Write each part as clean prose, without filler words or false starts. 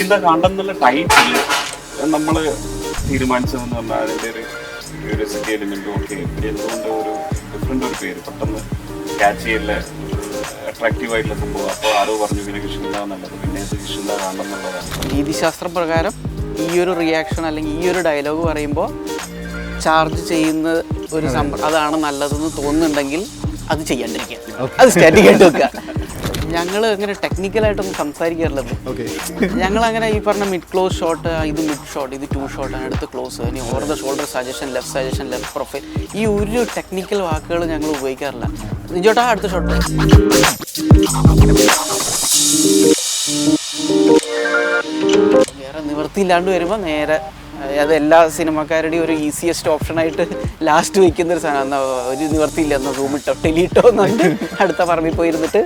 കിഷ്കിന്ത കാണ്ടം എന്നുള്ള ടൈറ്റിൽ നമ്മൾ തീരുമാനിച്ചതെന്ന് പറഞ്ഞാൽ അതിൻ്റെ ഒരു ക്യൂരിയോസിറ്റി എലിമെൻറ്റും ഒക്കെ എന്തുകൊണ്ട് ഒരു ഡിഫറെൻ്റ് ഒരു പേര് പെട്ടെന്ന് ക്യാച്ച് ചെയ്യല്ല അട്രാക്റ്റീവ് ആയിട്ടുള്ള സംഭവം. അപ്പോൾ ആരോ പറഞ്ഞു പിന്നെ കിഷ്കിന്ത എന്നുള്ളത്, പിന്നെ ഇത് കിഷ്കിന്ത കാണ്ടം എന്നുള്ളതാണ്. രീതിശാസ്ത്രപ്രകാരം ഈ ഒരു റിയാക്ഷൻ അല്ലെങ്കിൽ ഈ ഒരു ഡയലോഗ് പറയുമ്പോൾ ചാർജ് ചെയ്യുന്ന ഒരു അതാണ് നല്ലതെന്ന് തോന്നുന്നുണ്ടെങ്കിൽ അത് ചെയ്യാണ്ടിരിക്കുക, അത് സ്റ്റാറ്റിക് ആയിട്ട് വെക്കുക. ഞങ്ങൾ അങ്ങനെ ടെക്നിക്കലായിട്ടൊന്നും സംസാരിക്കാറില്ലത്. ഞങ്ങൾ അങ്ങനെ ഈ പറഞ്ഞ മിഡ് ക്ലോസ് ഷോട്ട്, ഇത് മിഡ് ഷോട്ട്, ഇത് 2 ഷോട്ട്, അടുത്ത് ക്ലോസ്, ഇനി over the shoulder suggestion, left profile, ഈ ഒരു ടെക്നിക്കൽ വാക്കുകൾ ഞങ്ങൾ ഉപയോഗിക്കാറില്ല. നിജോട്ടാ അടുത്ത ഷോട്ട് വേറെ നിവൃത്തിയില്ലാണ്ട് വരുമ്പോൾ നേരെ അത് എല്ലാ സിനിമക്കാരുടെയും ഒരു ഈസിയസ്റ്റ് ഓപ്ഷനായിട്ട് ലാസ്റ്റ് വയ്ക്കുന്നൊരു സാധനം. എന്നാൽ ഒരു നിവർത്തിയില്ല, എന്നാൽ റൂമിട്ടോ ടെലിയിട്ടോ എന്നുണ്ട് അടുത്ത പറമ്പിൽ പോയിരുന്നിട്ട്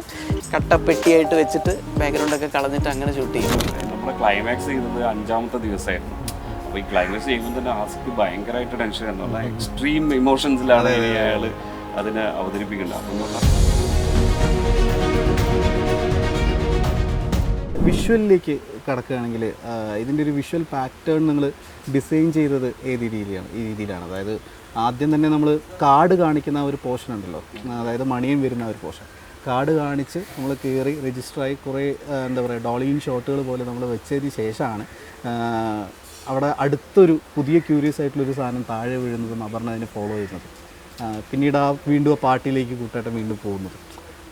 കട്ടപ്പെട്ടിയായിട്ട് വെച്ചിട്ട് ബാക്ക്ഗ്രൗണ്ടൊക്കെ കളഞ്ഞിട്ട് അങ്ങനെ ഷൂട്ട് ചെയ്യും. നമ്മൾ ക്ലൈമാക്സ് ചെയ്തത് 5ാമത്തെ ദിവസമായിരുന്നു. അപ്പോൾ ഈ ക്ലൈമാക്സ് ചെയ്യുമ്പോൾ തന്നെ ആസിക്ക് ഭയങ്കരമായിട്ട് ടെൻഷൻ ആയിരുന്നു. എക്സ്ട്രീം ഇമോഷൻസിലാണ് അയാൾ അതിനെ അവതരിപ്പിക്കേണ്ടത്. അപ്പം വിഷ്വലിലേക്ക് കടക്കുകയാണെങ്കിൽ ഇതിൻ്റെ ഒരു വിഷ്വൽ പാറ്റേൺ നിങ്ങൾ ഡിസൈൻ ചെയ്തത് ഏത് രീതിയിലാണ്? അതായത് ആദ്യം തന്നെ നമ്മൾ കാർഡ് കാണിക്കുന്ന ഒരു പോർഷൻ ഉണ്ടല്ലോ, അതായത് മണിയും വരുന്ന ഒരു പോർഷൻ, കാർഡ് കാണിച്ച് നമ്മൾ കയറി രജിസ്റ്ററായി കുറേ എന്താ പറയുക ഡോളിയിൻ ഷോട്ടുകൾ പോലെ നമ്മൾ വെച്ചതിന് ശേഷമാണ് അവിടെ അടുത്തൊരു പുതിയ ക്യൂരിയസ് ആയിട്ടുള്ളൊരു സാധനം താഴെ വീഴുന്നതും അപർണ അതിനെ ഫോളോ ചെയ്യുന്നത്, പിന്നീട് വീണ്ടും ആ പാർട്ടിയിലേക്ക് കൂട്ടായിട്ട് വീണ്ടും പോകുന്നത്.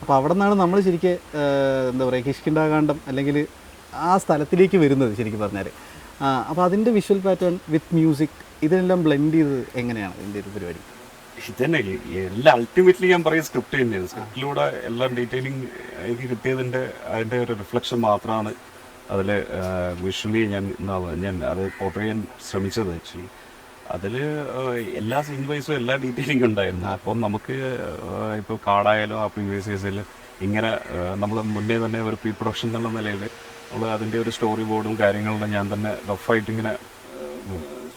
അപ്പോൾ അവിടെ നിന്നാണ് നമ്മൾ ശരിക്കും എന്താ പറയുക കിഷ്കിന്ത കാണ്ടം അല്ലെങ്കിൽ ആ സ്ഥലത്തിലേക്ക് വരുന്നത് ശരിക്കും പറഞ്ഞാൽ. അപ്പോൾ അതിൻ്റെ വിഷ്വൽ പാറ്റേൺ വിത്ത് മ്യൂസിക് ഇതെല്ലാം ബ്ലെൻഡ് ചെയ്തത് എങ്ങനെയാണ് ഇതിൻ്റെ ഒരു പരിപാടി? ഇതന്നെ എല്ലാം അൾട്ടിമേറ്റ്ലി ഞാൻ പറയും സ്ക്രിപ്റ്റ് തന്നെയാണ്. സ്ക്രിപ്റ്റിലൂടെ എല്ലാം ഡീറ്റെയിലിംഗ് എനിക്ക് കിട്ടിയതിൻ്റെ അതിൻ്റെ ഒരു റിഫ്ലക്ഷൻ മാത്രമാണ് അതിൽ വിഷ്വലി ഞാൻ അത് പോർട്രേ ചെയ്യാൻ ശ്രമിച്ചത്. ആക്ച്വലി അതിൽ എല്ലാ സീൻ വൈസും എല്ലാ ഡീറ്റെയിലിംഗ് ഉണ്ടായിരുന്നു. അപ്പം നമുക്ക് ഇപ്പോൾ കാർഡായാലും ആ പ്രീവിയസ് സീസണിൽ ഇങ്ങനെ നമ്മൾ മുന്നേ തന്നെ ഒരു പ്രീ പ്രൊഡക്ഷൻ എന്നുള്ള നിലയിൽ നമ്മൾ അതിൻ്റെ ഒരു സ്റ്റോറി ബോർഡും കാര്യങ്ങളും ഞാൻ തന്നെ റഫായിട്ട് ഇങ്ങനെ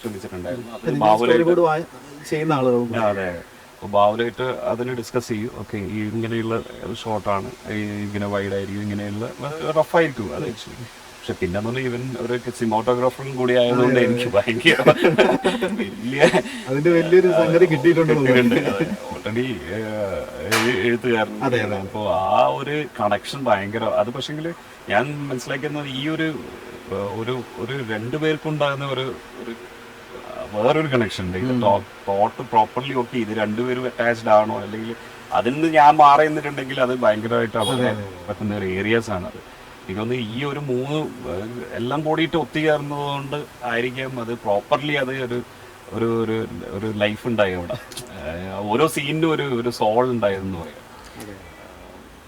ശ്രമിച്ചിട്ടുണ്ടായിരുന്നു. ചെയ്യുന്ന ആളുകളും അതെ, അപ്പോൾ ബാവുലായിട്ട് അതിന് ഡിസ്കസ് ചെയ്യും. ഓക്കെ, ഈ ഇങ്ങനെയുള്ള ഷോട്ടാണ്, ഇങ്ങനെ വൈഡായിരിക്കും, ഇങ്ങനെയുള്ള റഫായിരിക്കും അത് ആക്ച്വലി. പക്ഷെ പിന്നെ എന്ന് പറഞ്ഞാൽ ഇവൻ ഒരു സിനിമാറ്റോഗ്രാഫറും കൂടി ആയതുകൊണ്ട് എനിക്ക് ഭയങ്കര വലിയൊരു സംഗതി കിട്ടിയിട്ടുണ്ട്. ഓൾറെഡി എഴുത്തുകാരൻ. അപ്പോൾ ആ ഒരു കണക്ഷൻ ഭയങ്കര. അത് പക്ഷെങ്കിൽ ഞാൻ മനസ്സിലാക്കുന്നത് ഈ ഒരു 2 പേർക്കുണ്ടാകുന്ന ഒരു വേറൊരു കണക്ഷൻ ഉണ്ട്. തോട്ട് പ്രോപ്പർലി ഓക്കെ, ഇത് 2 പേരും അറ്റാച്ച്ഡ് ആണോ, അല്ലെങ്കിൽ അതിൽ നിന്ന് ഞാൻ മാറി നിന്നിട്ടുണ്ടെങ്കിൽ അത് ഭയങ്കരമായിട്ട് പറ്റുന്ന ഒരു ഏരിയാസ് ആണ് അത്. എനിക്കൊന്ന് ഈ ഒരു 3 എല്ലാം കൂടിയിട്ട് ഒത്തുചേർന്നത് കൊണ്ട് ആയിരിക്കാം അത് പ്രോപ്പർലി അത് ഒരു ഒരു ലൈഫ് ഉണ്ടായി അവിടെ. ഓരോ സീനിനും ഒരു സോൾ ഉണ്ടായതെന്ന് പറയാം.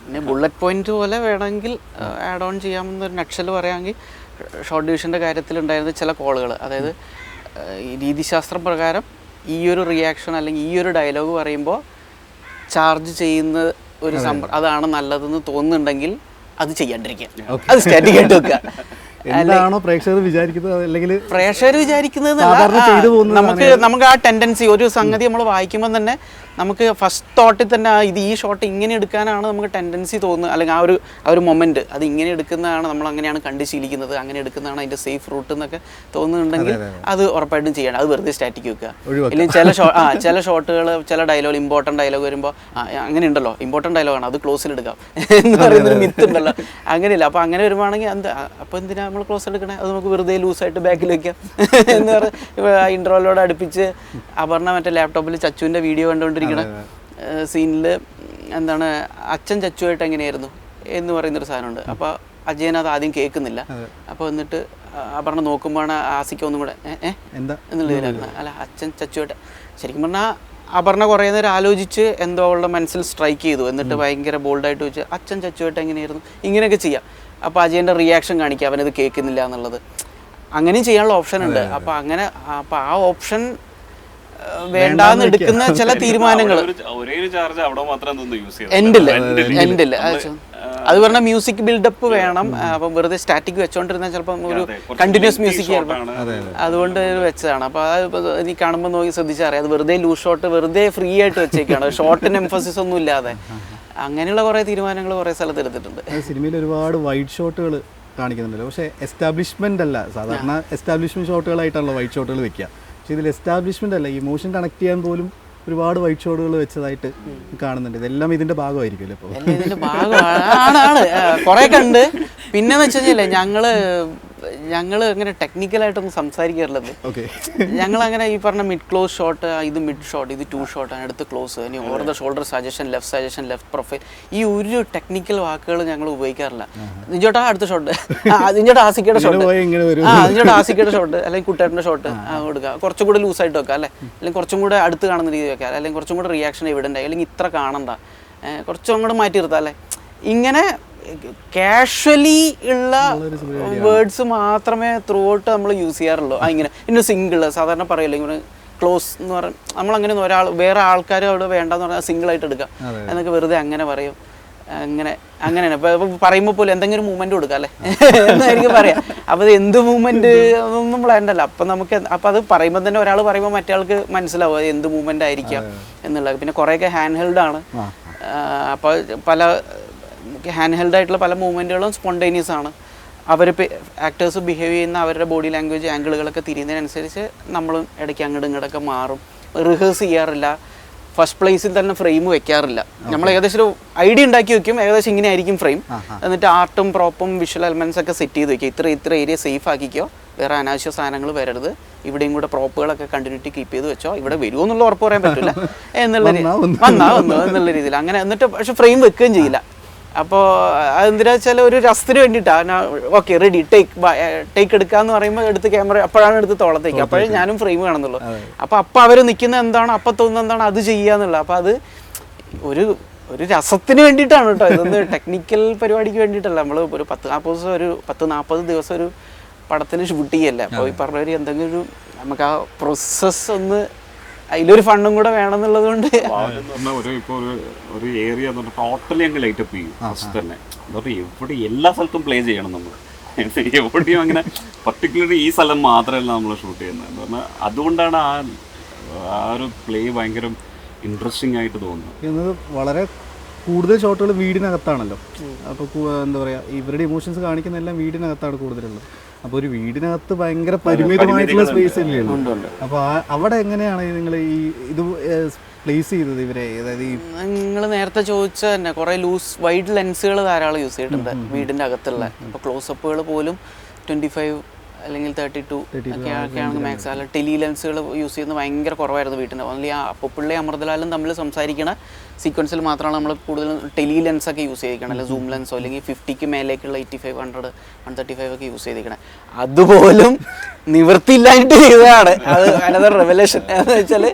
പിന്നെ ബുള്ളറ്റ് പോയിന്റ് പോലെ വേണമെങ്കിൽ ആഡ് ഓൺ ചെയ്യാമെന്ന് ഒരു നക്ഷൽ പറയാമെങ്കിൽ ഷോർട്ട് ഡിവിഷൻ്റെ കാര്യത്തിലുണ്ടായിരുന്ന ചില കോളുകൾ, അതായത് രീതിശാസ്ത്രം പ്രകാരം ഈ ഒരു റിയാക്ഷൻ അല്ലെങ്കിൽ ഈ ഒരു ഡയലോഗ് പറയുമ്പോൾ ചാർജ് ചെയ്യുന്ന ഒരു അതാണ് നല്ലതെന്ന് തോന്നുന്നുണ്ടെങ്കിൽ അത് ചെയ്യാണ്ടിരിക്കുക, അത് സ്റ്റാറ്റിക് ആയിട്ട് വെക്കുക. എന്താണോ പ്രേക്ഷകർ വിചാരിക്കുന്നത് അല്ലെങ്കിൽ പ്രേക്ഷകർ വിചാരിക്കുന്നത് നമുക്ക് ആ ടെൻഡൻസി ഒരു സംഗതി നമ്മൾ വായിക്കുമ്പോൾ തന്നെ നമുക്ക് ഫസ്റ്റ് തോട്ടിൽ തന്നെ ഇത് ഈ ഷോട്ട് ഇങ്ങനെ എടുക്കാനാണ് നമുക്ക് ടെൻഡൻസി തോന്നുന്നത്, അല്ലെങ്കിൽ ആ ഒരു മൊമെന്റ് അത് ഇങ്ങനെ എടുക്കുന്നതാണ്, നമ്മൾ അങ്ങനെയാണ് കണ്ടു ശീലിക്കുന്നത്, അങ്ങനെ എടുക്കുന്നതാണ് അതിന്റെ സേഫ് റൂട്ട് എന്നൊക്കെ തോന്നുന്നുണ്ടെങ്കിൽ അത് ഉറപ്പായിട്ടും ചെയ്യണം, അത് വെറുതെ സ്റ്റാറ്റിക് വെക്കുക. ഇല്ലെങ്കിൽ ചില ഷോട്ടുകൾ ചില ഡയലോഗ് ഇമ്പോർട്ടൻറ്റ് ഡയലോഗ് വരുമ്പോൾ അങ്ങനെ ഉണ്ടല്ലോ, ഇമ്പോർട്ടൻറ്റ് ഡയലോഗാണ് അത് ക്ലോസിൽ എടുക്കാം എന്ന് പറയുന്നൊരു മിത്ത് ഉണ്ടല്ലോ, അങ്ങനെയില്ല. അപ്പോൾ അങ്ങനെ വരുവാണെങ്കിൽ അപ്പോൾ എന്തിനാ നമ്മൾ ക്ലോസ് എടുക്കണേ, അത് നമുക്ക് വെറുതെ ലൂസായിട്ട് ബാക്കിൽ വെക്കാം എന്ന് പറഞ്ഞ് ഇൻട്രോലോട് അടുപ്പിച്ച് അപർണ മറ്റേ ലാപ്ടോപ്പിൽ ചച്ചുവിൻ്റെ വീഡിയോ കണ്ടുകൊണ്ടിരിക്കുന്ന സീനിൽ എന്താണ് അച്ഛൻ ചച്ചുവായിട്ട് എങ്ങനെയായിരുന്നു എന്ന് പറയുന്നൊരു സാധനമുണ്ട്. അപ്പോൾ അജയൻ അത് ആദ്യം കേൾക്കുന്നില്ല. അപ്പോൾ എന്നിട്ട് അപർണ നോക്കുമ്പോഴാണ് ആസിക്ക് ഒന്നും കൂടെ എന്നുള്ളതിലാണ് അല്ല അച്ഛൻ ചച്ചുവായിട്ട്. ശരിക്കും പറഞ്ഞാൽ അപർണ കുറേ നേരം ആലോചിച്ച് എന്തോ അവളുടെ മനസ്സിൽ സ്ട്രൈക്ക് ചെയ്തു. എന്നിട്ട് ഭയങ്കര ബോൾഡായിട്ട് വെച്ച് അച്ഛൻ ചച്ചുവായിട്ട് എങ്ങനെയായിരുന്നു ഇങ്ങനെയൊക്കെ ചെയ്യാം. അപ്പോൾ അജയൻ്റെ റിയാക്ഷൻ കാണിക്കുക അവനത് കേൾക്കുന്നില്ല എന്നുള്ളത്. അങ്ങനെയും ചെയ്യാനുള്ള ഓപ്ഷൻ ഉണ്ട്. അപ്പോൾ ആ ഓപ്ഷൻ വേണ്ടാന്ന് എടുക്കുന്ന ചില തീരുമാനങ്ങൾ എൻഡില്ല. അത് പറഞ്ഞാൽ മ്യൂസിക് ബിൽഡപ്പ് വേണം. അപ്പം വെറുതെ സ്റ്റാറ്റിക് വെച്ചോണ്ടിരുന്നാൽ ചിലപ്പം ഒരു കണ്ടിന്യൂസ് മ്യൂസിക് ചിലപ്പോൾ അതുകൊണ്ട് വെച്ചതാണ്. അപ്പോൾ അത് നീ കാണുമ്പോൾ നോക്കി ശ്രദ്ധിച്ചറിയാം, അത് വെറുതെ ലൂസ് ഷോട്ട് വെറുതെ ഫ്രീ ആയിട്ട് വെച്ചേക്കാണ്, ഷോട്ടിന് എംഫസിസ് ഒന്നും ഇല്ലാതെ. അങ്ങനെയുള്ള കുറേ തീരുമാനങ്ങൾ കുറേ സ്ഥലത്ത് എടുത്തിട്ടുണ്ട്. സിനിമയിൽ ഒരുപാട് വൈഡ് ഷോട്ടുകൾ കാണിക്കുന്നുണ്ടല്ലോ. പക്ഷേ എസ്റ്റാബ്ലിഷ്മെൻ്റ് അല്ല, സാധാരണ എസ്റ്റാബ്ലിഷ്മെൻറ്റ് ഷോട്ടുകളായിട്ടാണല്ലോ വൈറ്റ് ഷോട്ടുകൾ വെക്കുക. പക്ഷേ ഇതിൽ എസ്റ്റാബ്ലിഷ്മെൻ്റ് അല്ല, ഇമോഷൻ കണക്ട് ചെയ്യാൻ പോലും ഒരുപാട് വൈറ്റ് ഷോട്ടുകൾ വെച്ചതായിട്ട് കാണുന്നുണ്ട്. ഇതെല്ലാം ഇതിൻ്റെ ഭാഗമായിരിക്കുമല്ലോ ഇപ്പോൾ. എല്ലാം ഇതിൻ്റെ ഭാഗമാണ്. കുറേ കണ്ട്. പിന്നെന്ന് വെച്ച് കഴിഞ്ഞാൽ ഞങ്ങൾ അങ്ങനെ ടെക്നിക്കലായിട്ടൊന്നും സംസാരിക്കാറില്ലത്. ഞങ്ങൾ അങ്ങനെ ഈ പറഞ്ഞ മിഡ് ക്ലോസ് ഷോട്ട്, ഇത് മിഡ് ഷോട്ട്, ഇത് 2 ഷോട്ട്, അടുത്ത് ക്ലോസ്, ഇനി over the shoulder suggestion, left profile, ഈ ഒരു ടെക്നിക്കൽ വാക്കുകൾ ഞങ്ങൾ ഉപയോഗിക്കാറില്ല. നിഞ്ചോട്ടാ അടുത്ത ഷോട്ട്, നിഞ്ചോട്ടാ ആസിക്കയുടെ ഷോട്ട്, നിഞ്ചോട്ടാ ആസിക്കയുടെ ഷോട്ട്, അല്ലെങ്കിൽ കുട്ടേട്ടൻ്റെ ഷോട്ട് കൊടുക്കുക, കുറച്ചും കൂടെ ലൂസായിട്ട് വെക്കുക, അല്ലേ, അല്ലെങ്കിൽ കുറച്ചും കൂടെ അടുത്ത് കാണുന്ന രീതി വെക്കുക, അല്ലെങ്കിൽ കുറച്ചും കൂടെ റിയാക്ഷൻ എവിഡൻ്റ്, അല്ലെങ്കിൽ ഇത്ര കാണണ്ട, കുറച്ചും അങ്ങോട്ട് മാറ്റി നിർത്താം, അല്ലേ. ഇങ്ങനെ കാഷ്വലി ഉള്ള വേർഡ്സ് മാത്രമേ ത്രൂ ഔട്ട് നമ്മൾ യൂസ് ചെയ്യാറുള്ളൂ. ഇങ്ങനെ ഇನ್ನು സിംഗിൾ സാധാരണ പറയല്ലോ, ഇങ്ങനെ ക്ലോസ് എന്ന് പറഞ്ഞാൽ നമ്മളങ്ങനെ വേറെ ആൾക്കാർ അവിടെ വേണ്ടെന്ന് പറഞ്ഞാൽ സിംഗിളായിട്ട് എടുക്കാം എന്നൊക്കെ വെറുതെ അങ്ങനെ പറയും. അങ്ങനെയാണ് ഇപ്പോൾ പറയുമ്പോൾ പോലും എന്തെങ്കിലും മൂവ്മെൻറ്റ് കൊടുക്കാം, അല്ലേ എന്നായിരിക്കും പറയാം. അപ്പോൾ അത് എന്ത് മൂവ്മെൻറ്റ് അതൊന്നും പ്ലാൻഡ് അല്ല. അപ്പോൾ അത് പറയുമ്പോൾ തന്നെ ഒരാൾ പറയുമ്പോൾ മറ്റേ ആൾക്ക് മനസ്സിലാവും അത് എന്ത് മൂവ്മെൻ്റ് ആയിരിക്കാം എന്നുള്ളത്. പിന്നെ കുറേയൊക്കെ ഹാൻഡ് ഹെൽഡാണ്. അപ്പോൾ പല ഹാൻഡ് ഹെൽഡ് ആയിട്ടുള്ള പല മൂവ്മെൻറ്റുകളും സ്പോണ്ടേനിയസ് ആണ്. അവർ ആക്ടേഴ്സ് ബിഹേവ് ചെയ്യുന്ന അവരുടെ ബോഡി ലാംഗ്വേജ് ആംഗിളുകളൊക്കെ തിരിയുന്നതിനനുസരിച്ച് നമ്മളും ഇടയ്ക്ക് ഇങ്ങോട്ടൊക്കെ മാറും. റിഹേഴ്സ് ചെയ്യാറില്ല, ഫസ്റ്റ് പ്ലേസിൽ തന്നെ ഫ്രെയിം വെക്കാറില്ല. നമ്മൾ ഏകദേശം ഒരു ഐഡിയ ഉണ്ടാക്കി വെക്കും, ഏകദേശം ഇങ്ങനെ ആയിരിക്കും ഫ്രെയിം. എന്നിട്ട് ആർട്ടും പ്രോപ്പും വിഷ്വൽ എലമെൻറ്റ്സ് ഒക്കെ സെറ്റ് ചെയ്ത് വെക്കുക. ഇത്ര ഏരിയ സേഫ് ആക്കിക്കോ, വേറെ അനാവശ്യ സാധനങ്ങൾ വരരുത്, ഇവിടെയും കൂടെ പ്രോപ്പുകളൊക്കെ കണ്ടിന്യൂറ്റി കീപ്പ് ചെയ്ത് വെച്ചോ, ഇവിടെ വരുമോ എന്നുള്ള ഉറപ്പ് പറയാൻ പറ്റില്ല എന്നുള്ള എന്നുള്ള രീതിയിൽ അങ്ങനെ. എന്നിട്ട് പക്ഷെ ഫ്രെയിം വെക്കുകയും ചെയ്യില്ല. അപ്പോൾ അതെന്തിനാ വെച്ചാൽ ഒരു രസത്തിന് വേണ്ടിയിട്ടാണ്. ഓക്കെ റെഡി ടേക്ക് എടുക്കാന്ന് പറയുമ്പോൾ എടുത്ത് ക്യാമറ അപ്പോഴാണ് എടുത്ത് തോളത്തേക്ക്, അപ്പോഴേ ഞാനും ഫ്രെയിം കാണുന്നുള്ളൂ. അപ്പോൾ അവർ നിൽക്കുന്ന എന്താണ്, അപ്പം തോന്നുന്നത് എന്താണ്, അത് ചെയ്യാന്നുള്ളത്. അപ്പോൾ അത് ഒരു രസത്തിന് വേണ്ടിയിട്ടാണ് കേട്ടോ. ഇതൊന്ന് ടെക്നിക്കൽ പരിപാടിക്ക് വേണ്ടിയിട്ടല്ല. നമ്മൾ ഒരു 10-40 ദിവസം ഒരു പടത്തിന് ഷൂട്ട് ചെയ്യല്ലേ. അപ്പോൾ ഈ പറഞ്ഞവർ എന്തെങ്കിലും നമുക്ക് ആ പ്രോസസ്സ് ഒന്ന് അതിലൊരു ഫണ്ടും കൂടെ വേണമെന്നുള്ളത് കൊണ്ട് ഒരു ഏരിയ ടോട്ടലി അങ്ങ് ലൈറ്റ് അപ്പ് ചെയ്യും ഫസ്റ്റ് തന്നെ. എവിടെ എല്ലാ സ്ഥലത്തും പ്ലേ ചെയ്യണം നമ്മൾ. എവിടെയും അങ്ങനെ പർട്ടിക്കുലർലി ഈ സ്ഥലം മാത്രമല്ല നമ്മൾ ഷൂട്ട് ചെയ്യുന്നത് എന്ന് പറഞ്ഞാൽ അതുകൊണ്ടാണ് ആ ഒരു പ്ലേ ഭയങ്കര ഇൻട്രസ്റ്റിംഗ് ആയിട്ട് തോന്നുന്നത്. വളരെ കൂടുതൽ ഷോട്ടുകൾ വീടിനകത്താണല്ലോ. അപ്പോൾ എന്താ പറയുക, ഇവരുടെ ഇമോഷൻസ് കാണിക്കുന്ന എല്ലാം വീടിനകത്താണ് കൂടുതലുള്ളത്. അപ്പോൾ ഒരു വീടിനകത്ത് ഭയങ്കര പരിമിതമായിട്ടുള്ള സ്പേസ് അല്ലേ ഉള്ളൂ. അപ്പോൾ അവിടെ എങ്ങനെയാണ് നിങ്ങൾ ഇത് പ്ലേസ് ചെയ്തത് ഇവരെ? അതായത് നിങ്ങൾ നേരത്തെ ചോദിച്ച തന്നെ കുറേ ലൂസ് വൈഡ് ലെൻസുകൾ ധാരാളം യൂസ് ചെയ്തിട്ടുണ്ട് വീടിൻ്റെ അകത്തുള്ള. ഇപ്പോൾ ക്ലോസപ്പുകൾ പോലും 25 അല്ലെങ്കിൽ 32 ഒക്കെയാണ് മാക്സ്. അല്ല ടെലി ലെൻസുകൾ യൂസ് ചെയ്യുന്നത് ഭയങ്കര കുറവായിരുന്നു വീട്ടിൽ. ഓൺലി ആ പൊപ്പിള്ളി അമൃതലാലും തമ്മിൽ സംസാരിക്കുന്ന സീക്വൻസിൽ മാത്രമാണ് നമ്മൾ കൂടുതലും ടെലി ലെൻസൊക്കെ യൂസ് ചെയ്തിരിക്കണം, അല്ലെങ്കിൽ സൂം ലെൻസോ അല്ലെങ്കിൽ 50ക്ക് മേലേക്കുള്ള 85, 100, 135 ഒക്കെ യൂസ് ചെയ്തിരിക്കണം. അതുപോലും നിവൃത്തിയില്ലായിട്ട് ചെയ്തതാണ്. അത് അനദർ റെവലേഷൻ എന്ന് വെച്ചാൽ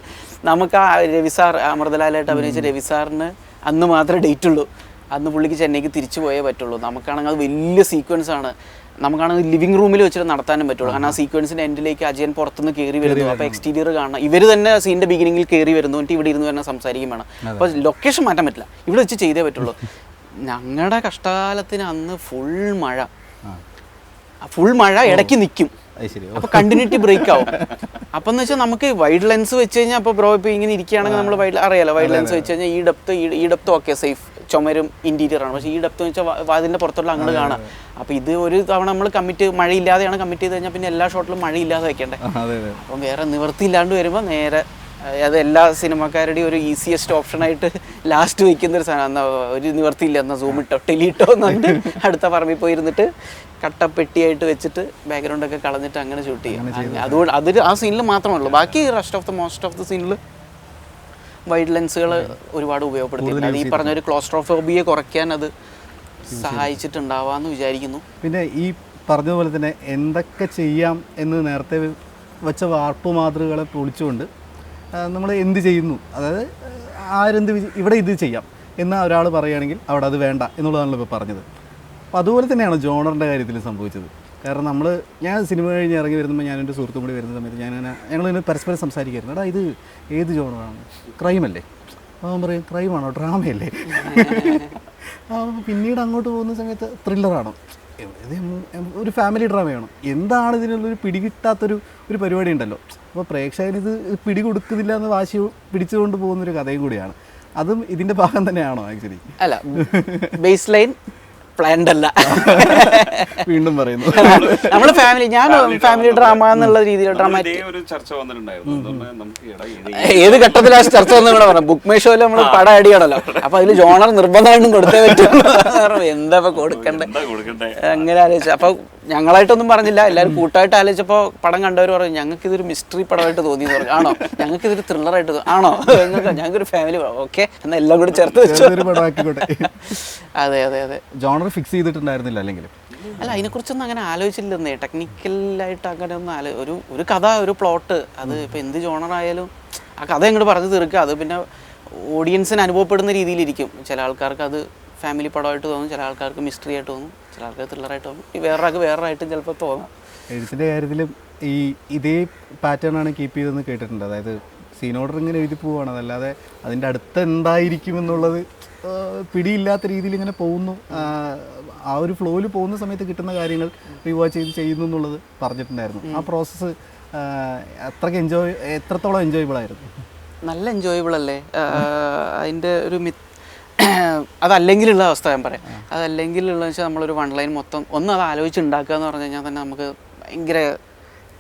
നമുക്ക് ആ രവിസാർ അമൃതലാലായിട്ട് അഭിനയിച്ച രവിസാറിന് അന്ന് മാത്രമേ ഡേറ്റ് ഉള്ളൂ. അന്ന് പുള്ളിക്ക് ചെന്നൈക്ക് തിരിച്ചു പോയേ പറ്റുള്ളൂ. നമുക്കാണെങ്കിൽ അത് വലിയ സീക്വൻസാണ്. നമുക്കാണെങ്കിൽ ലിവിംഗ് റൂമിൽ വെച്ചിട്ട് നടത്താനും പറ്റുള്ളൂ. കാരണം ആ സീക്വൻസിൻ്റെ എൻഡിലേക്ക് അജയൻ പുറത്തുനിന്ന് കയറി വരുന്നു. അപ്പോൾ എക്സ്റ്റീരിയർ കാണണം. ഇവർ തന്നെ സീൻ്റെ ബിഗിനിങ്ങിൽ കയറി വരുന്നു, എന്നിട്ട് ഇവിടെ ഇരുന്ന് തന്നെ സംസാരിക്കും വേണം. അപ്പോൾ ലൊക്കേഷൻ മാറ്റാൻ പറ്റില്ല, ഇവിടെ വെച്ച് ചെയ്തേ പറ്റുള്ളൂ. ഞങ്ങളുടെ കഷ്ടകാലത്തിന് അന്ന് ഫുൾ മഴ ഇടയ്ക്ക് നിൽക്കും. അപ്പോൾ കണ്ടിന്യൂറ്റി ബ്രേക്ക് ആവും. അപ്പം എന്ന് വെച്ചാൽ നമുക്ക് വൈഡ് ലെൻസ് വെച്ച് കഴിഞ്ഞാൽ അപ്പോൾ ബ്രോ ഇപ്പോൾ ഇങ്ങനെ ഇരിക്കുകയാണെങ്കിൽ നമ്മൾ അറിയാലോ, വൈഡ് ലെൻസ് വെച്ച് കഴിഞ്ഞാൽ ഈ ഡെപ്ത് ഓക്കെ സേഫ്, ചുമരും ഇൻറ്റീരിയറാണ്. പക്ഷേ ഈ ഡെപ്ത് എന്ന് വെച്ചാൽ അതിൻ്റെ പുറത്തുള്ള അങ്ങോട്ട് കാണാം. അപ്പോൾ ഇത് ഒരു തവണ നമ്മൾ മഴയില്ലാതെയാണ് കമ്മിറ്റ് ചെയ്ത് കഴിഞ്ഞാൽ പിന്നെ എല്ലാ ഷോട്ടിലും മഴയില്ലാതെ വെക്കണ്ടേ. അപ്പം വേറെ നിവൃത്തിയില്ലാണ്ട് വരുമ്പോൾ നേരെ അത് എല്ലാ സിനിമക്കാരുടെയും ഒരു ഈസിയസ്റ്റ് ഓപ്ഷനായിട്ട് ലാസ്റ്റ് വയ്ക്കുന്നൊരു സാധനം. എന്നാൽ ഒരു നിവർത്തിയില്ല, എന്നാൽ സൂമിട്ടോ ടെലിയിട്ടോ എന്നുണ്ട് അടുത്ത പറമ്പിൽ പോയിരുന്നിട്ട് കട്ടപ്പെട്ടിയായിട്ട് വെച്ചിട്ട് ബാക്ക്ഗ്രൗണ്ടൊക്കെ കളഞ്ഞിട്ട് അങ്ങനെ ഷൂട്ട് ചെയ്യും. അതുകൊണ്ട് അതൊരു ആ സീനിൽ മാത്രമേ. ബാക്കി മോസ്റ്റ് ഓഫ് ദ സീനിൽ വൈഡ് ലെൻസുകൾ ഒരുപാട് ഉപയോഗപ്പെടുത്തിയിട്ടുണ്ട്. അത് ഈ പറഞ്ഞൊരു ക്ലോസ്ട്രോഫോബിയെ കുറയ്ക്കാൻ അത് സഹായിച്ചിട്ടുണ്ടാവാമെന്ന് വിചാരിക്കുന്നു. പിന്നെ ഈ പറഞ്ഞതുപോലെ തന്നെ എന്തൊക്കെ ചെയ്യാം എന്ന് നേരത്തെ വെച്ച വാർപ്പ് മാതൃകകളെ പൊളിച്ചുകൊണ്ട് നമ്മൾ എന്ത് ചെയ്യുന്നു, അതായത് ഇവിടെ ഇത് ചെയ്യാം എന്ന് ഒരാൾ പറയുകയാണെങ്കിൽ അവിടെ അത് വേണ്ട എന്നുള്ളതാണല്ലോ ഇപ്പോൾ പറഞ്ഞത്. അപ്പോൾ അതുപോലെ തന്നെയാണ് ജോണറിൻ്റെ കാര്യത്തിൽ സംഭവിച്ചത്. കാരണം ഞാൻ സിനിമ കഴിഞ്ഞ് ഇറങ്ങി വരുമ്പോൾ ഞാൻ എൻ്റെ സുഹൃത്തും കൂടി വരുന്ന സമയത്ത് ഞങ്ങളിങ്ങനെ പരസ്പരം സംസാരിക്കായിരുന്നു. എടാ ഇത് ഏത് ജോണറാണ്? ക്രൈമല്ലേ? അവൻ പറയും ക്രൈമാണോ, ഡ്രാമയല്ലേ? പിന്നീട് അങ്ങോട്ട് പോകുന്ന സമയത്ത് ത്രില്ലറാണോ, ഒരു ഫാമിലി ഡ്രാമയാണോ, എന്താണ് ഇതിനുള്ളൊരു പിടികിട്ടാത്തൊരു പരിപാടി ഉണ്ടല്ലോ. അപ്പോൾ പ്രേക്ഷകനിത് പിടികൊടുക്കുന്നില്ല എന്ന് വാശി പിടിച്ചുകൊണ്ട് പോകുന്നൊരു കഥയും കൂടിയാണ്. അതും ഇതിൻ്റെ ഭാഗം തന്നെയാണോ ആക്ച്വലി? അല്ല, ബേസ് ലൈൻ പ്ലാൻഡ് അല്ല. വീണ്ടും പറയുന്നു നമ്മള് ഫാമിലി, ഞാൻ ഫാമിലി ഡ്രാമ എന്നുള്ള രീതിയിൽ ഡ്രാമ ഒരു ചർച്ച വന്നിട്ടുണ്ടായിരുന്നു. നമുക്ക് ഏത് ഘട്ടത്തിലാ ചർച്ച വന്നു കൂടെ പറഞ്ഞു. ബുക്ക് മൈ ഷോയിൽ നമ്മൾ പടം അടിയാണല്ലോ, അപ്പൊ അതിൽ ജോണർ നിർബന്ധമായിട്ടും കൊടുത്തേ പറ്റുള്ളൂ. എന്താ കൊടുക്കണ്ടേ അങ്ങനെ ആലോചിച്ചു. അപ്പൊ ഞങ്ങളായിട്ടൊന്നും പറഞ്ഞില്ല, എല്ലാവരും കൂട്ടായിട്ട് ആലോചിച്ചപ്പോൾ പടം കണ്ടവർ പറഞ്ഞു ഞങ്ങൾക്ക് ഇതൊരു മിസ്റ്ററി പടമായിട്ട് തോന്നി എന്ന് പറഞ്ഞു. ആണോ? ഞങ്ങൾക്ക് ഇതൊരു ത്രില്ലറായിട്ട് ആണോ? ഞങ്ങൾക്കൊരു ഫാമിലി ഓക്കെ എന്നാൽ എല്ലാം കൂടി ചേർത്ത് വെച്ചു. അതെ അതെ അതെ. ജോണർ ഫിക്സ് ചെയ്തിട്ടുണ്ടായിരുന്നില്ല അല്ലെങ്കിൽ? അല്ല, അതിനെക്കുറിച്ചൊന്നും അങ്ങനെ ആലോചിച്ചില്ലെന്നേ. ടെക്നിക്കലായിട്ട് അങ്ങനെ ഒന്നും ഒരു കഥ, ഒരു പ്ലോട്ട്, അത് ഇപ്പം എന്ത് ജോണറായാലും ആ കഥ അങ്ങോട്ട് പറഞ്ഞു തീർക്കുക. അത് പിന്നെ ഓഡിയൻസിന് അനുഭവപ്പെടുന്ന രീതിയിലിരിക്കും. ചില ആൾക്കാർക്ക് അത് ഫാമിലി പടമായിട്ട് തോന്നും, ചില ആൾക്കാർക്ക് മിസ്റ്ററി ആയിട്ട് തോന്നും, ചില ആൾക്കാർക്ക് ത്രില്ലറായിട്ട് തോന്നും, വേറൊരാൾക്ക് വേറൊരായിട്ടും ചിലപ്പോൾ തോന്നും. എഴുത്തിൻ്റെ കാര്യത്തിലും ഇതേ പാറ്റേൺ ആണ് കീപ്പ് ചെയ്തതെന്ന് കേട്ടിട്ടുണ്ട്. അതായത് സീൻ ഓർഡർ ഇങ്ങനെ എഴുതി പോവുകയാണ്, അതല്ലാതെ അതിൻ്റെ അടുത്ത് എന്തായിരിക്കും എന്നുള്ളത് പിടിയില്ലാത്ത രീതിയിൽ ഇങ്ങനെ പോകുന്നു. ആ ഒരു ഫ്ലോയിൽ പോകുന്ന സമയത്ത് കിട്ടുന്ന കാര്യങ്ങൾ റിവാച്ച് ചെയ്ത് ചെയ്യുന്നു എന്നുള്ളത് പറഞ്ഞിട്ടുണ്ടായിരുന്നു. ആ പ്രോസസ്സ് അത്രയ്ക്ക് എത്രത്തോളം എൻജോയബിൾ ആയിരുന്നു? നല്ല എൻജോയബിൾ അല്ലേ? അതിൻ്റെ ഒരു അതല്ലെങ്കിലുള്ള അവസ്ഥ ഞാൻ പറയാം. അതല്ലെങ്കിലുള്ളതെന്ന് വെച്ചാൽ നമ്മളൊരു വൺ ലൈൻ മൊത്തം അത് ആലോചിച്ചുണ്ടാക്കുക എന്ന് പറഞ്ഞു കഴിഞ്ഞാൽ തന്നെ നമുക്ക് ഭയങ്കര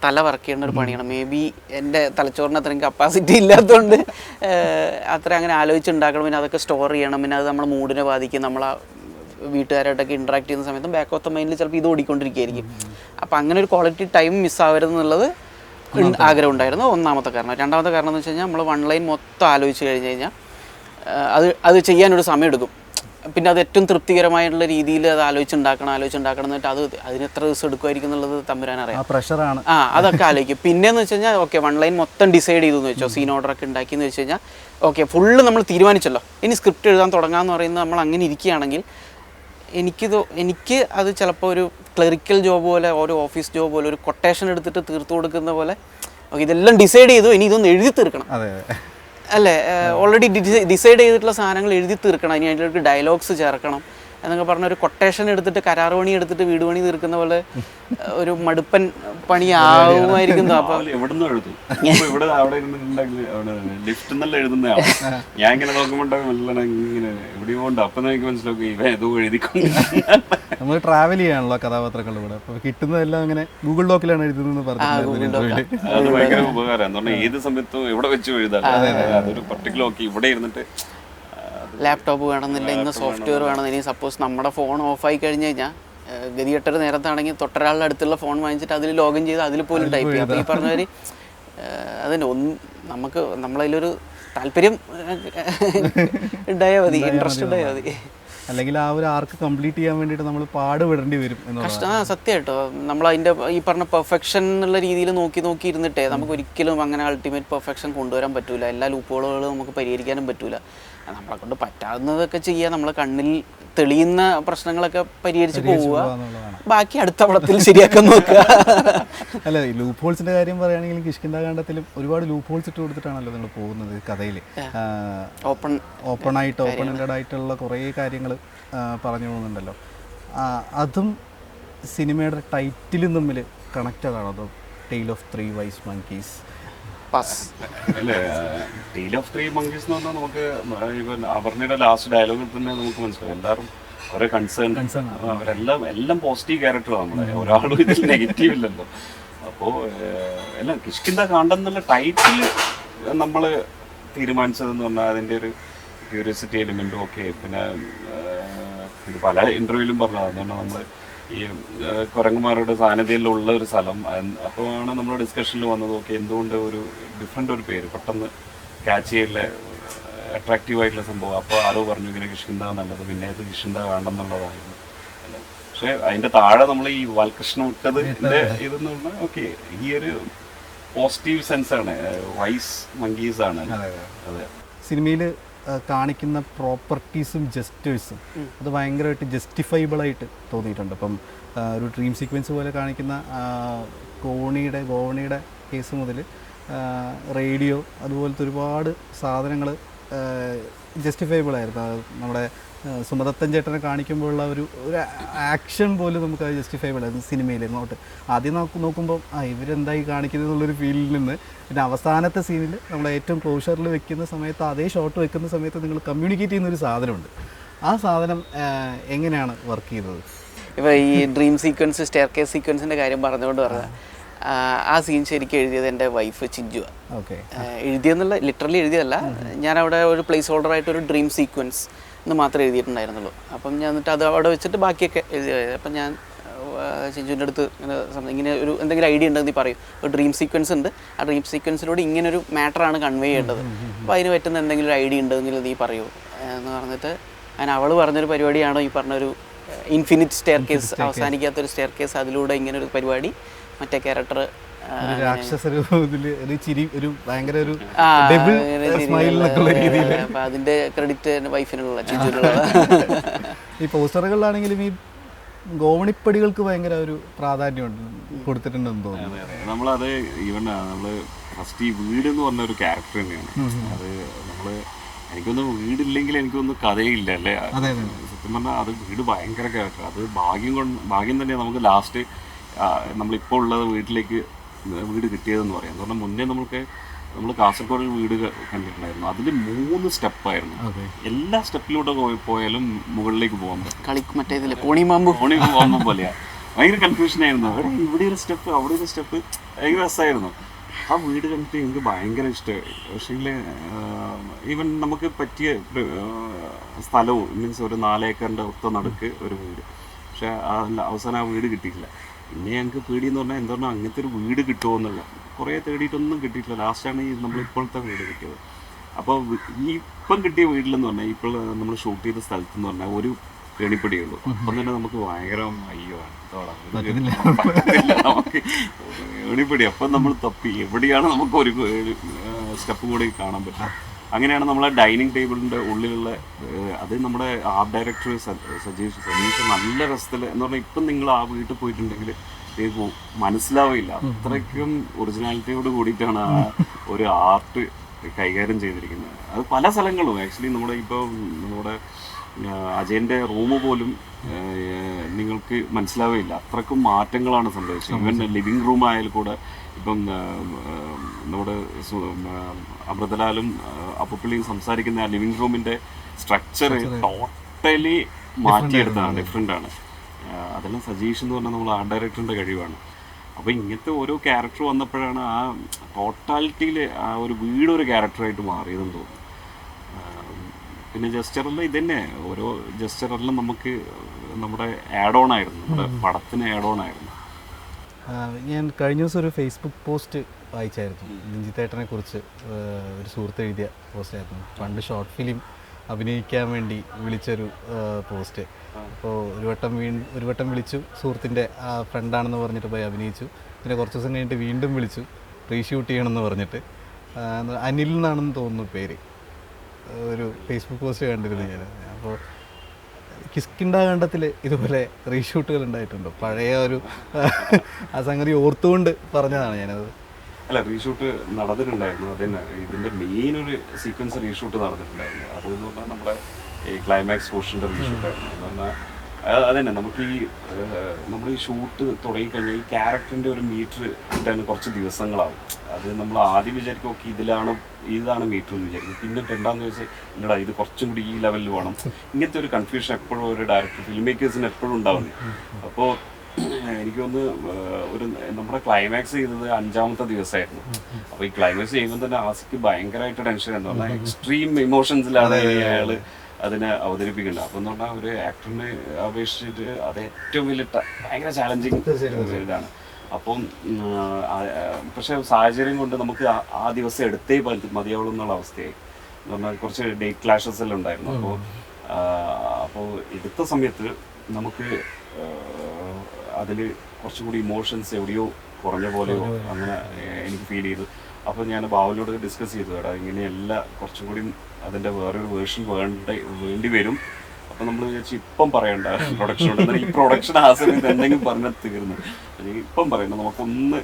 തല വർക്ക് ചെയ്യേണ്ട ഒരു പണിയാണ്. മേ ബി എൻ്റെ തലച്ചോറിന് അത്രയും കപ്പാസിറ്റി ഇല്ലാത്തതുകൊണ്ട് അത്ര അങ്ങനെ ആലോചിച്ചുണ്ടാക്കണം. പിന്നെ അതൊക്കെ സ്റ്റോർ ചെയ്യണം, പിന്നെ അത് നമ്മുടെ മൂഡിനെ ബാധിക്കും. നമ്മളാ വീട്ടുകാരായിട്ടൊക്കെ ഇൻട്രാക്ട് ചെയ്യുന്ന സമയത്തും ബാക്ക് ഓഫ് ദ മൈൻഡിൽ ചിലപ്പോൾ ഇത് ഓടിക്കൊണ്ടിരിക്കുകയായിരിക്കും. അപ്പോൾ അങ്ങനെ ഒരു ക്വാളിറ്റി ടൈം മിസ്സാവരുതെന്നുള്ളത് ആഗ്രഹം ഉണ്ടായിരുന്നു. ഒന്നാമത്തെ കാരണം. രണ്ടാമത്തെ കാരണം എന്ന് വെച്ച് കഴിഞ്ഞാൽ നമ്മൾ വൺ ലൈൻ മൊത്തം ആലോചിച്ച് കഴിഞ്ഞ് കഴിഞ്ഞാൽ അത് ചെയ്യാനൊരു സമയം എടുക്കും. പിന്നെ അത് ഏറ്റവും തൃപ്തികരമായിട്ടുള്ള രീതിയിൽ അത് ആലോചിച്ചുണ്ടാക്കണം എന്നിട്ട് അതിന് എത്ര ദിവസം എടുക്കുമായിരിക്കും എന്നുള്ളത് തമ്പുരാനറിയാം. പ്രഷറാണ്. അതൊക്കെ ആലോചിക്കും. പിന്നെയെന്ന് വെച്ച് കഴിഞ്ഞാൽ ഓക്കെ വൺ ലൈൻ മൊത്തം ഡിസൈഡ് ചെയ്തു എന്ന് വെച്ചോ, സീൻ ഓർഡറൊക്കെ ഉണ്ടാക്കിയെന്ന് വെച്ച് കഴിഞ്ഞാൽ ഓക്കെ ഫുള്ള് നമ്മൾ തീരുമാനിച്ചല്ലോ, ഇനി സ്ക്രിപ്റ്റ് എഴുതാൻ തുടങ്ങാമെന്ന് പറയുന്നത് നമ്മൾ അങ്ങനെ ഇരിക്കുകയാണെങ്കിൽ എനിക്ക് അത് ചിലപ്പോൾ ഒരു ക്ലറിക്കൽ ജോബ് പോലെ, ഒരു ഓഫീസ് ജോബ് പോലെ, ഒരു കൊട്ടേഷൻ എടുത്തിട്ട് തീർത്തു കൊടുക്കുന്ന പോലെ ഓക്കെ ഇതെല്ലാം ഡിസൈഡ് ചെയ്തു, ഇനി ഇതൊന്ന് എഴുതി തീർക്കണം അല്ലേ? ഓൾറെഡി ഡിസൈഡ് ചെയ്തിട്ടുള്ള സാധനങ്ങൾ എഴുതി തീർക്കണം, ഇനി അതിലേക്ക് ഡയലോഗ്സ് ചേർക്കണം എന്നൊക്കെ പറഞ്ഞ ഒരു കൊട്ടേഷൻ എടുത്തിട്ട് കരാർ പണി എടുത്തിട്ട് വീട് പണി തീർക്കുന്ന പോലെ ഒരു മടുപ്പൻ പണി ആവുമായിരിക്കും. അപ്പം എവിടുന്ന് എഴുതും ഇവിടെ അവിടെ ലിഫ്റ്റ് നല്ല എഴുതുന്നതാണ്. ഞാൻ ഇങ്ങനെ നോക്കുമ്പോണ്ടാകും ഇങ്ങനെ എവിടെയോ ഉണ്ട്. അപ്പം എനിക്ക് മനസ്സിലാക്കും ഇവ ഏതോ എഴുതിക്കൊണ്ട്. നമ്മൾ ട്രാവൽ ചെയ്യാണല്ലോ കഥാപാത്രങ്ങളിലൂടെ, അപ്പോൾ കിട്ടുന്നതെല്ലാം അങ്ങനെ ഗൂഗിൾ ഡോക്കിലാണ് എഴുതുന്നത് പറഞ്ഞു. അത് ഭയങ്കര ഉപകാരമാണ്. എന്ന് പറഞ്ഞാൽ ഏത് സമയത്തും എവിടെ വെച്ച് എഴുതാം. അതൊരു പർട്ടിക്കുലർ ഓക്കെ ഇവിടെ ഇരുന്നിട്ട് ലാപ്ടോപ്പ് വേണമെന്നില്ല, ഇന്ന് സോഫ്റ്റ്വെയർ വേണമെന്നില്ല. ഇനി സപ്പോസ് നമ്മുടെ ഫോൺ ഓഫായി കഴിഞ്ഞ് കഴിഞ്ഞാൽ ഗതികെട്ടൊരു നേരത്താണെങ്കിൽ തൊട്ടൊരാളുടെ അടുത്തുള്ള ഫോൺ വാങ്ങിച്ചിട്ട് അതിൽ ലോഗിൻ ചെയ്ത് അതിൽ പോലും ടൈപ്പ് ചെയ്യും. അപ്പോൾ ഈ പറഞ്ഞവർ അതിന് നമുക്ക് നമ്മളതിലൊരു താല്പര്യം ഉണ്ടായാൽ മതി, ഇൻട്രസ്റ്റ് ഉണ്ടായാൽ മതി. അല്ലെങ്കിൽ ആ ഒരു ആർക്ക് കംപ്ലീറ്റ് ചെയ്യാൻ വേണ്ടിയിട്ട് നമ്മൾ പാടുപെടേണ്ടി വരും. സത്യമായിട്ടോ നമ്മൾ അതിൻ്റെ ഈ പറഞ്ഞ പെർഫെക്ഷൻ എന്നുള്ള രീതിയിൽ നോക്കി ഇരുന്നിട്ടേ നമുക്ക് ഒരിക്കലും അങ്ങനെ അൾട്ടിമേറ്റ് പെർഫെക്ഷൻ കൊണ്ടുവരാൻ പറ്റൂല. എല്ലാ ലൂപ്പുകളും നമുക്ക് പരിഹരിക്കാനും പറ്റൂല. നമ്മളെ കൊണ്ട് പറ്റാവുന്നതൊക്കെ ചെയ്യുക, നമ്മളെ കണ്ണിൽ തെളിയുന്ന പ്രശ്നങ്ങളൊക്കെ പരിഹരിച്ച് പോവുക, ബാക്കി അടുത്ത പടത്തിൽ ശരിയാക്കാൻ നോക്കുക. അല്ല, ലൂപ്പ് ഹോൾസിന്റെ കാര്യം പറയുകയാണെങ്കിൽ കിഷ്കിന്ധാകാന്ഡത്തിലും ഒരുപാട് ലൂപ്പ് ഹോൾസ് ഇട്ട് കൊടുത്തിട്ടാണല്ലോ നിങ്ങൾ പോകുന്നത് കഥയിൽ. ഓപ്പൺ എൻഡഡ് ആയിട്ടുള്ള കുറേ കാര്യങ്ങൾ പറഞ്ഞു പോകുന്നുണ്ടല്ലോ. അതും സിനിമയുടെ ടൈറ്റിലും തമ്മിൽ കണക്റ്റഡ് ആണോ? അതോ tale of three vice monkeys? അല്ലേ, ടെയിൽ ഓഫ് ത്രീ മങ്കീസ് എന്ന് പറഞ്ഞാൽ നമുക്ക് അപർണയുടെ ലാസ്റ്റ് ഡയലോഗിൽ തന്നെ നമുക്ക് മനസ്സിലാവും എല്ലാവരും ഓരോ കൺസേൺ. അവരെല്ലാം പോസിറ്റീവ് ക്യാരക്ടറാണ്. നമ്മളെ ഒരാളും ഇതിൽ നെഗറ്റീവ് ഇല്ലല്ലോ. അപ്പോൾ എല്ലാം കിഷ്കിന്ധാകാന്ഡം എന്നുള്ള ടൈറ്റിൽ നമ്മൾ തീരുമാനിച്ചതെന്ന് പറഞ്ഞാൽ അതിൻ്റെ ഒരു ക്യൂരിയോസിറ്റി എലിമെൻറ്റും ഒക്കെ. പിന്നെ ഇത് പല ഇൻ്റർവ്യൂവിലും പറഞ്ഞതാണ് നമ്മൾ ഈ കുരങ്ങന്മാരുടെ സാന്നിധ്യത്തിലുള്ള ഒരു സ്ഥലം. അപ്പോഴാണ് നമ്മുടെ ഡിസ്കഷനിൽ വന്നത് ഓക്കെ എന്തുകൊണ്ട് ഒരു ഡിഫറെൻ്റ് ഒരു പേര് പെട്ടെന്ന് ക്യാച്ച് ചെയ്യുള്ള അട്രാക്റ്റീവായിട്ടുള്ള സംഭവം. അപ്പോൾ ആരോ പറഞ്ഞു ഇങ്ങനെ കിഷ്കിന്ധാ നല്ലത്, പിന്നെ ഇത് കിഷ്കിന്ധാകാന്ഡം എന്നുള്ളതായിരുന്നു. പക്ഷേ അതിൻ്റെ താഴെ നമ്മൾ ഈ ബാലകൃഷ്ണൻ വിട്ടത് ഇതെന്ന് പറഞ്ഞാൽ ഓക്കെ ഈ ഒരു പോസിറ്റീവ് സെൻസാണ്, വൈസ് മങ്കീസാണ്. അതെ, സിനിമയിൽ കാണിക്കുന്ന പ്രോപ്പർട്ടീസും ജസ്റ്റേഴ്സും അത് ഭയങ്കരമായിട്ട് ജസ്റ്റിഫൈബിളായിട്ട് തോന്നിയിട്ടുണ്ട്. ഇപ്പം ഒരു ഡ്രീം സീക്വൻസ് പോലെ കാണിക്കുന്ന ഗോവണിയുടെ കേസ് മുതൽ റേഡിയോ അതുപോലത്തെ ഒരുപാട് സാധനങ്ങൾ ജസ്റ്റിഫൈബിളായിരുന്നു. നമ്മുടെ സുമദത്തൻ ചേട്ടനെ കാണിക്കുമ്പോഴുള്ള ഒരു ആക്ഷൻ പോലും നമുക്ക് അത് ജസ്റ്റിഫൈബിളായിരുന്നു സിനിമയിൽ. അങ്ങോട്ട് ആദ്യം നോക്കുമ്പോൾ ഇവരെന്തായി കാണിക്കുന്നത് എന്നുള്ളൊരു ഫീലിൽ നിന്ന് പിന്നെ അവസാനത്തെ സീനിൽ നമ്മൾ ഏറ്റവും ക്ലോഷറിൽ വെക്കുന്ന സമയത്ത് അതേ ഷോട്ട് വെക്കുന്ന സമയത്ത് നിങ്ങൾ കമ്മ്യൂണിക്കേറ്റ് ചെയ്യുന്നൊരു സാധനമുണ്ട്. ആ സാധനം എങ്ങനെയാണ് വർക്ക് ചെയ്തത്? ഇപ്പോൾ ഈ ഡ്രീം സീക്വൻസ്, സ്റ്റെയർ കേസ് സീക്വൻസിൻ്റെ കാര്യം പറഞ്ഞുകൊണ്ട് പറഞ്ഞാൽ ആ സീൻ ശരിക്കും എഴുതിയത് എൻ്റെ വൈഫ് ചിഞ്ചു. ഓക്കെ. എഴുതിയെന്നുള്ള ലിറ്ററലി എഴുതിയതല്ല, ഞാൻ അവിടെ ഒരു പ്ലേസ് ഹോൾഡറായിട്ട് ഒരു ഡ്രീം സീക്വൻസ് എന്ന് മാത്രമേ എഴുതിയിട്ടുണ്ടായിരുന്നുള്ളൂ. അപ്പം ഞാൻ എന്നിട്ട് അത് അവിടെ വെച്ചിട്ട് ബാക്കിയൊക്കെ എഴുതി. അപ്പം ഞാൻ ചിഞ്ചുവിൻ്റെ അടുത്ത് ഇങ്ങനെ ഒരു എന്തെങ്കിലും ഐഡിയ ഉണ്ടെന്ന് നീ പറയും, ഒരു ഡ്രീം സീക്വൻസ് ഉണ്ട്, ആ ഡ്രീം സീക്വൻസിലൂടെ ഇങ്ങനൊരു മാറ്ററാണ് കൺവേ ചെയ്യേണ്ടത്, അപ്പോൾ അതിന് പറ്റുന്ന എന്തെങ്കിലും ഒരു ഐഡിയ ഉണ്ടെങ്കിൽ നീ പറയൂ എന്ന് പറഞ്ഞിട്ട് അവൾ പറഞ്ഞൊരു പരിപാടിയാണോ ഈ പറഞ്ഞൊരു ഇൻഫിനിറ്റ് സ്റ്റെയർ കേസ്, അവസാനിക്കാത്തൊരു സ്റ്റെയർ കേസ്, അതിലൂടെ ഇങ്ങനൊരു പരിപാടി മറ്റേ ക്യാരക്ടർ അതിന്റെ ക്രെഡിറ്റ് വൈഫിനുള്ള, ചിഞ്ചുവിനുള്ള. ഈ പോസ്റ്ററുകളിലാണെങ്കിലും ഈ ഗോവണിപ്പടികൾക്ക് ഭയങ്കര ഒരു പ്രാധാന്യം കൊടുത്തിട്ടുണ്ടെന്ന് തോന്നുന്നു. നമ്മളത് ഈവൻ നമ്മള് ഫസ്റ്റ് ഈ വീട് എന്ന് പറഞ്ഞ ഒരു ക്യാരക്ടർ തന്നെയാണ് അത്. നമ്മള് എനിക്കൊന്നും വീടില്ലെങ്കിൽ എനിക്കൊന്നും കഥയില്ല അല്ലേ. സത്യം പറഞ്ഞാൽ അത് വീട് ഭയങ്കര ക്യാരക്ടർ. അത് ഭാഗ്യം തന്നെ നമുക്ക് ലാസ്റ്റ് നമ്മളിപ്പോൾ ഉള്ളത് വീട്ടിലേക്ക് വീട് കിട്ടിയതെന്ന് പറയാം. എന്ന് പറഞ്ഞാൽ മുന്നേ നമ്മൾ കാസർഗോഡിൽ വീട് കണ്ടിട്ടുണ്ടായിരുന്നു. അതിൽ 3 സ്റ്റെപ്പായിരുന്നു. എല്ലാ സ്റ്റെപ്പിലൂടെ പോയാലും മുകളിലേക്ക് പോകാൻ പറ്റും. കോണിമാമ്പ് പോലെയാണ്. ഭയങ്കര കൺഫ്യൂഷനായിരുന്നു. ഇവിടെ ഒരു സ്റ്റെപ്പ്, അവിടെ ഒരു സ്റ്റെപ്പ്, ഭയങ്കര രസമായിരുന്നു. ആ വീട് കണ്ടിട്ട് എനിക്ക് ഭയങ്കര ഇഷ്ടമായി. പക്ഷേങ്കിൽ ഈവൻ നമുക്ക് പറ്റിയ സ്ഥലവും മീൻസ് ഒരു 4 ഏക്കറിൻ്റെ ഒത്ത നടുക്ക് ഒരു വീട്. പക്ഷെ അവസാനം ആ വീട് കിട്ടിയിട്ടില്ല. പിന്നെ ഞങ്ങൾക്ക് പേടിയെന്ന് പറഞ്ഞാൽ എന്താ പറഞ്ഞാൽ അങ്ങനത്തെ ഒരു വീട് കിട്ടുമോ എന്നുള്ള കുറേ തേടിയിട്ടൊന്നും കിട്ടിയിട്ടില്ല. ലാസ്റ്റാണ് ഈ നമ്മളിപ്പോഴത്തെ വീട് കിട്ടിയത്. അപ്പോൾ ഈ ഇപ്പം കിട്ടിയ വീട്ടിലെന്ന് പറഞ്ഞാൽ ഇപ്പോൾ നമ്മൾ ഷൂട്ട് ചെയ്ത സ്ഥലത്തെന്ന് പറഞ്ഞാൽ ഒരു കേണിപ്പടിയേ ഉള്ളൂ. അപ്പം തന്നെ നമുക്ക് ഭയങ്കര അയ്യോ നമുക്ക് കേണിപ്പടി. അപ്പം നമ്മൾ തപ്പി എവിടെയാണ് നമുക്ക് ഒരു സ്റ്റെപ്പ് കൂടി കാണാൻ പറ്റും. അങ്ങനെയാണ് നമ്മളെ ഡൈനിങ് ടേബിളിൻ്റെ ഉള്ളിലുള്ള അത് നമ്മുടെ ആർട്ട് ഡയറക്ടർ സജീഷ് നല്ല രസത്തിൽ എന്ന് പറഞ്ഞാൽ ഇപ്പം നിങ്ങൾ ആ വീട്ടിൽ പോയിട്ടുണ്ടെങ്കിൽ നിങ്ങൾക്ക് മനസ്സിലാവില്ല, അത്രയ്ക്കും ഒറിജിനാലിറ്റിയോട് കൂടിയിട്ടാണ് ആ ഒരു ആർട്ട് കൈകാര്യം ചെയ്തിരിക്കുന്നത്. അത് പല സ്ഥലങ്ങളും ആക്ച്വലി നമ്മുടെ അജയൻ്റെ റൂം പോലും നിങ്ങൾക്ക് മനസ്സിലാവില്ല, അത്രയ്ക്കും മാറ്റങ്ങളാണ് സംഭവിച്ചത്. ഈവൻ ലിവിങ് റൂം ആയാലും കൂടെ ഇപ്പം നമ്മുടെ അമൃതലാലും അപ്പുപ്പിള്ളിയും സംസാരിക്കുന്ന ആ ലിവിങ് റൂമിൻ്റെ സ്ട്രക്ചർ ടോട്ടലി മാറ്റിയെടുത്താണ്, ഡിഫറെൻ്റാണ്. അതെല്ലാം സജീഷ് എന്ന് പറഞ്ഞാൽ നമ്മൾ ആർട്ട് ഡയറക്ടറിൻ്റെ കഴിവാണ്. അപ്പോൾ ഇങ്ങനത്തെ ഓരോ ക്യാരക്ടർ വന്നപ്പോഴാണ് ആ ടോട്ടാലിറ്റിയിൽ ആ ഒരു വീടൊരു ക്യാരക്ടറായിട്ട് മാറിയതെന്ന് തോന്നുന്നു. പിന്നെ ജസ്റ്ററെല്ലാം ഇതന്നെ, ഓരോ ജസ്റ്ററെല്ലാം നമുക്ക് നമ്മുടെ ആഡ് ഓൺ ആയിരുന്നു, നമ്മുടെ പടത്തിന് ആഡ് ഓൺ ആയിരുന്നു. ഞാൻ കഴിഞ്ഞ ദിവസം ഒരു ഫേസ്ബുക്ക് പോസ്റ്റ് വായിച്ചായിരുന്നു, രഞ്ജിത്തേട്ടനെ കുറിച്ച് ഒരു സുഹൃത്ത് എഴുതിയ പോസ്റ്റായിരുന്നു. പണ്ട് ഷോർട്ട് ഫിലിം അഭിനയിക്കാൻ വേണ്ടി വിളിച്ചൊരു പോസ്റ്റ്. അപ്പോൾ ഒരു വട്ടം വിളിച്ചു, സുഹൃത്തിൻ്റെ ഫ്രണ്ടാണെന്ന് പറഞ്ഞിട്ട് പോയി അഭിനയിച്ചു. പിന്നെ കുറച്ച് ദിവസം കഴിഞ്ഞിട്ട് വീണ്ടും വിളിച്ചു, റീഷൂട്ട് ചെയ്യണമെന്ന് പറഞ്ഞിട്ട്. അനിൽ എന്നാണെന്ന് തോന്നുന്നു പേര്. ഒരു ഫേസ്ബുക്ക് പോസ്റ്റ് കണ്ടിരുന്നു ഞാൻ. അപ്പോൾ കിഷ്കിന്ധാഖണ്ഡത്തിൽ ഇതുപോലെ റീഷൂട്ടുകൾ ഉണ്ടായിട്ടുണ്ടോ? പഴയ ഒരു ആ സംഗതി ഓർത്തുകൊണ്ട് പറഞ്ഞതാണ് ഞാനത്. അല്ല, റീഷൂട്ട് നടന്നിട്ടുണ്ടായിരുന്നു. അതന്നെ ഇതിൻ്റെ മെയിൻ ഒരു സീക്വൻസ് റീഷൂട്ട് നടന്നിട്ടുണ്ടായിരുന്നു. അതെന്ന് പറഞ്ഞാൽ നമ്മുടെ ഈ ക്ലൈമാക്സ് പോർഷൻ്റെ റീഷൂട്ടായിരുന്നു. എന്ന് പറഞ്ഞാൽ അതന്നെ നമുക്ക് നമ്മൾ ഈ ഷൂട്ട് തുടങ്ങിക്കഴിഞ്ഞാൽ ഈ ക്യാരക്ടറിൻ്റെ ഒരു മീറ്റർ കിട്ടാൻ കുറച്ച് ദിവസങ്ങളാവും. അത് നമ്മൾ ആദ്യം വിചാരിക്കും ഓക്കെ ഇതാണ് മീറ്റർ എന്ന് വിചാരിക്കും. പിന്നെ എന്താണെന്ന് വെച്ചാൽ ഇല്ലടാ ഇത് കുറച്ചും കൂടി ഈ ലെവലിൽ വേണം. ഇങ്ങനത്തെ ഒരു കൺഫ്യൂഷൻ എപ്പോഴും ഒരു ഡയറക്ടർ ഫിലിം മേക്കേഴ്സിന് എപ്പോഴും ഉണ്ടാവുന്നത്. അപ്പോൾ എനിക്കൊന്ന് നമ്മുടെ ക്ലൈമാക്സ് ചെയ്തത് 5ാമത്തെ ദിവസമായിരുന്നു. അപ്പോൾ ഈ ക്ലൈമാക്സ് ചെയ്യുമ്പോൾ തന്നെ ആസിക്ക് ഭയങ്കരമായിട്ട് ടെൻഷൻ എന്ന് പറഞ്ഞാൽ എക്സ്ട്രീം ഇമോഷൻസിലാണ് അയാൾ അതിനെ അവതരിപ്പിക്കേണ്ടത്. അപ്പം എന്ന് പറഞ്ഞാൽ ഒരു ആക്ടറിനെ അപേക്ഷിച്ചിട്ട് അത് ഏറ്റവും വലിയ ഭയങ്കര ചാലഞ്ചിങ് ഇതാണ്. അപ്പം പക്ഷെ സാഹചര്യം കൊണ്ട് നമുക്ക് ആ ദിവസം എടുത്തേ മതിയാവുള്ളൂ എന്നുള്ള അവസ്ഥയായി. എന്ന് പറഞ്ഞാൽ കുറച്ച് ഡേറ്റ് ക്ലാഷസ് എല്ലാം ഉണ്ടായിരുന്നു. അപ്പോൾ എടുത്ത സമയത്ത് നമുക്ക് അതിൽ കുറച്ചുകൂടി ഇമോഷൻസ് എവിടെയോ കുറഞ്ഞ പോലെയോ അങ്ങനെ എനിക്ക് ഫീൽ ചെയ്തു. അപ്പോൾ ഞാൻ ബാബുവിനോട് ഡിസ്കസ് ചെയ്തു, എടാ ഇങ്ങനെയല്ല കുറച്ചും കൂടി അതിൻ്റെ വേറൊരു വേർഷൻ വേണ്ടി വരും. അപ്പം നമ്മൾ വിചാരിച്ചു ഇപ്പം പറയണ്ട പ്രൊഡക്ഷനോട്, എന്നാൽ ഈ പ്രൊഡക്ഷൻ ആ സമയത്ത് എന്തെങ്കിലും പറഞ്ഞാൽ തീർന്നു. ഇപ്പം പറയണ്ട, നമുക്കൊന്ന്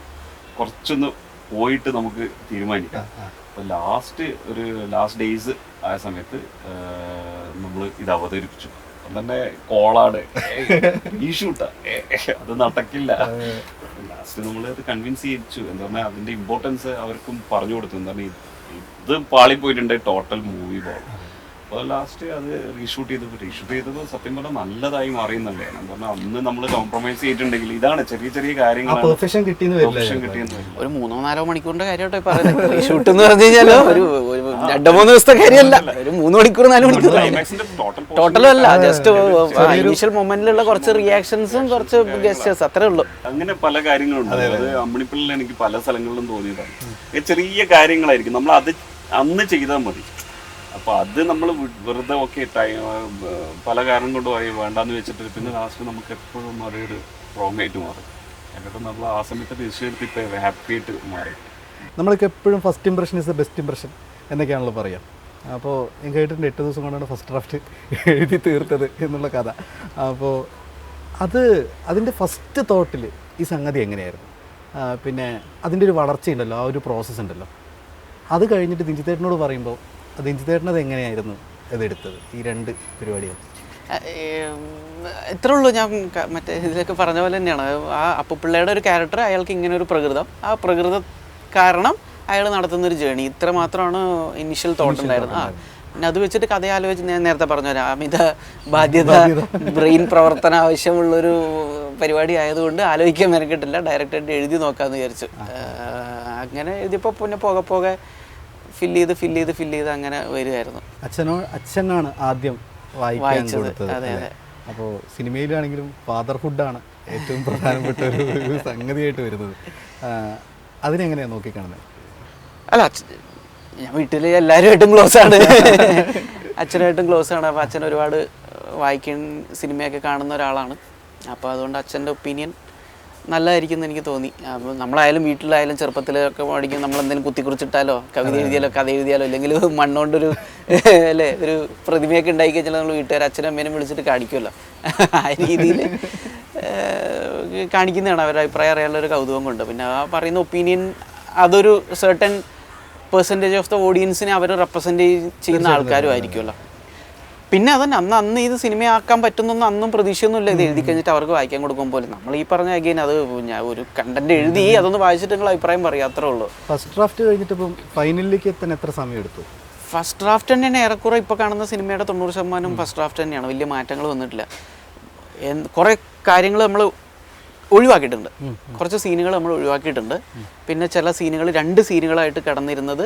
കുറച്ചൊന്ന് പോയിട്ട് നമുക്ക് തീരുമാനിക്കാം. അപ്പോൾ ലാസ്റ്റ് ഡേയ്സ് ആയ സമയത്ത് നമ്മൾ ഇത് അവതരിപ്പിച്ചു. തന്നെ കോളാട് ഈ ഷൂട്ടാ അത് നടക്കില്ല. ലാസ്റ്റ് നമ്മളത് കൺവിൻസ് ചെയ്യിച്ചു. എന്താ പറഞ്ഞാൽ അതിൻ്റെ ഇമ്പോർട്ടൻസ് അവർക്കും പറഞ്ഞു കൊടുത്തു. എന്താണ് ഇത് പാളിപ്പോയിട്ടുണ്ട്, ടോട്ടൽ മൂവി പോകും. അപ്പോൾ ലാസ്റ്റ് അത് റീഷൂട്ട് ചെയ്തപ്പോൾ സത്യം പറഞ്ഞാൽ നല്ലതായി മാറിയെന്നല്ലേ. ഞാൻ പറഞ്ഞാൽ അന്ന് നമ്മൾ കോംപ്രമൈസ് ചെയ്തിട്ടുണ്ടെങ്കിൽ ഇതാണ് ചെറിയ ചെറിയ കാര്യങ്ങളാണ് പെർഫെക്ഷൻ കിട്ടിയെന്ന് ഒരു 3-4 മണിക്കൂറിന്റെ കാര്യമായിട്ട് പറയുന്നത്. ഷൂട്ട് എന്ന് പറഞ്ഞു കഴിഞ്ഞാൽ ഒരു 2-3 ദിവസത്തെ കാര്യമല്ല, ഒരു 3 മണിക്കൂർ 4 മണിക്കൂർ ടോട്ടലും അല്ല, ജസ്റ്റ് ഇനീഷ്യൽ മൊമെന്റിലുള്ള കുറച്ച് റിയാക്ഷൻസും കുറച്ച് ഗസ്റ്റേഴ്സ് അത്രേ ഉള്ളൂ. അങ്ങനെ പല കാര്യങ്ങളുണ്ട്. അത് അമ്മിണിപ്പള്ളിയിൽ എനിക്ക് പല സ്ഥലങ്ങളിലും തോന്നിയതാണ്. ചെറിയ കാര്യങ്ങളായിരിക്കും, നമ്മൾ അത് അന്ന് ചെയ്താൽ മതി. അപ്പോൾ അത് നമ്മൾ വെറുതെ ഓക്കെ പല കാരണം കൊണ്ട് വേണ്ടാന്ന് വെച്ചിട്ട് പിന്നെ ലാസ്റ്റ് നമുക്ക് എപ്പോഴും അതൊരു റോങ് ആയിട്ട് മാറും. എന്നിട്ട് നമ്മൾ ആ സമയത്ത് തീർച്ചയായിട്ടും ഇപ്പോൾ ഹാപ്പി ആയിട്ട് മാറി. നമ്മൾക്ക് എപ്പോഴും first impression is the best impression എന്നൊക്കെയാണല്ലോ പറയാം. അപ്പോൾ ഞാൻ കേട്ടിട്ടുണ്ട് 8 ദിവസം കൊണ്ടാണ് ഫസ്റ്റ് ഡ്രാഫ്റ്റ് എഴുതി തീർത്തത് എന്നുള്ള കഥ. അപ്പോൾ അതിൻ്റെ ഫസ്റ്റ് തോട്ടിൽ ഈ സംഗതി എങ്ങനെയായിരുന്നു? പിന്നെ അതിൻ്റെ ഒരു വളർച്ചയുണ്ടല്ലോ, ആ ഒരു പ്രോസസ്സ് ഉണ്ടല്ലോ, അത് കഴിഞ്ഞിട്ട് ദിഞ്ചിത്തേട്ടനോട് പറയുമ്പോൾ ദിഞ്ചിത്തേട്ടനത് എങ്ങനെയായിരുന്നു ഇതെടുത്തത്, ഈ 2 പരിപാടികൾ? ഇത്രേ ഉള്ളൂ. ഞാൻ മറ്റേ ഇതിലൊക്കെ പറഞ്ഞ പോലെ തന്നെയാണ്. ആ അപ്പുപിള്ളയുടെ ഒരു ക്യാരക്ടർ, അയാൾക്ക് ഇങ്ങനെ ഒരു പ്രകൃതം, ആ പ്രകൃതം കാരണം അയാൾ നടത്തുന്നൊരു ജേണി, ഇത്ര മാത്രമാണ് ഇനിഷ്യൽ തോട്ട് ഉണ്ടായിരുന്നത്. പിന്നെ അത് വെച്ചിട്ട് കഥ ആലോചിച്ച് ഞാൻ നേരത്തെ പറഞ്ഞു തരാം, അമിത ബാധ്യത ബ്രെയിൻ പ്രവർത്തനം ആവശ്യമുള്ളൊരു പരിപാടി ആയതുകൊണ്ട് ആലോചിക്കാൻ മെനക്കെട്ടില്ല, ഡയറക്റ്റായിട്ട് എഴുതി നോക്കാമെന്ന് വിചാരിച്ചു. അങ്ങനെ എഴുതിയപ്പോൾ പിന്നെ പോകെ ഫില്ല് ചെയ്ത് അങ്ങനെ വരുമായിരുന്നു. അച്ഛനാണ് ആദ്യം വായിക്കാൻ കൊടുത്തത്. അപ്പോൾ സിനിമയിലാണെങ്കിലും ഫാദർഹുഡാണ് ഏറ്റവും പ്രധാനപ്പെട്ട ഒരു സംഗതിയായിട്ട് വരുന്നത്. അതിനെങ്ങനെയാണ് നോക്കിക്കാണുന്നത്? അല്ല, ഞാൻ വീട്ടിൽ എല്ലാവരുമായിട്ടും ക്ലോസ് ആണ്, അച്ഛനായിട്ടും ക്ലോസ് ആണ്. അപ്പോൾ അച്ഛൻ ഒരുപാട് സിനിമയൊക്കെ കാണുന്ന ഒരാളാണ്. അപ്പോൾ അതുകൊണ്ട് അച്ഛൻ്റെ ഒപ്പീനിയൻ നല്ലതായിരിക്കും എന്ന് എനിക്ക് തോന്നി. അപ്പോൾ നമ്മളായാലും വീട്ടിലായാലും ചെറുപ്പത്തിലൊക്കെ പഠിക്കും, നമ്മളെന്തെങ്കിലും കുത്തിക്കുറിച്ചിട്ടാലോ കവിത എഴുതിയാലോ കഥ എഴുതിയാലോ അല്ലെങ്കിൽ മണ്ണുകൊണ്ടൊരു അല്ലേ ഒരു പ്രതിമയൊക്കെ ഉണ്ടായി കഴിഞ്ഞാൽ നമ്മൾ വീട്ടുകാർ അച്ഛനും അമ്മേനും വിളിച്ചിട്ട് കാണിക്കുമല്ലോ. ആ രീതിയിൽ കാണിക്കുന്നതാണ് അവരുടെ അഭിപ്രായം അറിയാനുള്ളൊരു കൗതുകം കൊണ്ട്. പിന്നെ ആ പറയുന്ന ഒപ്പീനിയൻ അതൊരു സെർട്ടൺ പെർസെൻറ്റേജ് ഓഫ് ദ ഓഡിയൻസിനെ അവർ റെപ്രസെൻറ്റ് ചെയ്യുന്ന ആൾക്കാരും ആയിരിക്കുമല്ലോ. പിന്നെ അതന്നെ അന്ന് ഇത് സിനിമയാക്കാൻ പറ്റുന്നൊന്നും അന്നും പ്രതീക്ഷയൊന്നുമില്ല. ഇത് എഴുതി കഴിഞ്ഞിട്ട് അവർക്ക് വായിക്കാൻ കൊടുക്കുമ്പോൾ പോലെ നമ്മൾ ഈ പറഞ്ഞ അഗെയിൻ അത് ഞാൻ ഒരു കണ്ടന്റ് എഴുതി അതൊന്ന് വായിച്ചിട്ട് നിങ്ങൾ അഭിപ്രായം പറയാം, അത്രേ ഉള്ളൂ. ഫസ്റ്റ് ഡ്രാഫ്റ്റ് കഴിഞ്ഞിട്ട് ഇപ്പം ഫൈനലിലേക്ക് എത്താൻ എത്ര സമയം എടുത്തു? ഫസ്റ്റ് ഡ്രാഫ്റ്റ് തന്നെയാണ് ഏറെക്കുറെ ഇപ്പോൾ കാണുന്ന സിനിമയുടെ 90% ഫസ്റ്റ് ഡ്രാഫ്റ്റ് തന്നെയാണ്. വലിയ മാറ്റങ്ങൾ വന്നിട്ടില്ല. കുറേ കാര്യങ്ങൾ നമ്മൾ ഒഴിവാക്കിയിട്ടുണ്ട്, കുറച്ച് സീനുകൾ നമ്മൾ ഒഴിവാക്കിയിട്ടുണ്ട്. പിന്നെ ചില സീനുകൾ 2 സീനുകളായിട്ട് കിടന്നിരുന്നത്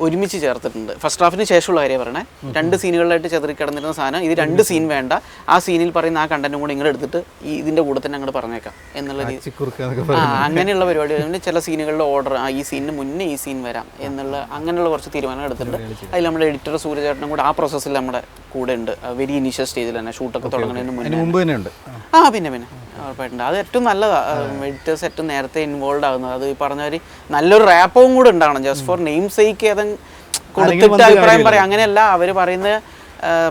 ഒരുമിച്ച് ചേർത്തിട്ടുണ്ട്. ഫസ്റ്റ് ഹാഫിന് ശേഷമുള്ള കാര്യം പറയണേ, 2 സീനുകളിലായിട്ട് ചെതറി കിടന്നിരുന്ന സാധനം ഇത് 2 സീൻ വേണ്ട, ആ സീനിൽ പറയുന്ന ആ കണ്ടന്റും കൂടെ ഇങ്ങനെ എടുത്തിട്ട് ഇതിൻ്റെ കൂടെ തന്നെ അങ്ങോട്ട് പറഞ്ഞേക്കാം എന്നുള്ള രീതി. അങ്ങനെയുള്ള പരിപാടികൾ. ചില സീനുകളുടെ ഓർഡർ ഈ സീനിന് മുന്നേ ഈ സീൻ വരാം എന്നുള്ള അങ്ങനെയുള്ള കുറച്ച് തീരുമാനങ്ങൾ എടുത്തിട്ടുണ്ട്. അതിൽ നമ്മുടെ എഡിറ്റർ സൂര്യചേട്ടനും കൂടെ ആ പ്രോസസ്സിൽ നമ്മുടെ കൂടെ ഉണ്ട്. വെരി ഇനീഷ്യൽ സ്റ്റേജിൽ തന്നെ ഷൂട്ടൊക്കെ തുടങ്ങുന്നതിന് മുന്നേ പിന്നെ ഉറപ്പായിട്ടുണ്ട്. അത് ഏറ്റവും നല്ലതാണ്, എഡിറ്റേഴ്സ് ഏറ്റവും നേരത്തെ ഇൻവോൾവ് ആകുന്നത്. അത് ഈ പറഞ്ഞവർ നല്ലൊരു റാപ്പവും കൂടെ ഉണ്ടാകണം. ജസ്റ്റ് ഫോർ നെയിം സേക്ക് ഏതെങ്കിലും കൊടുത്തിട്ട് അഭിപ്രായം പറയാം, അങ്ങനെയല്ല. അവർ പറയുന്ന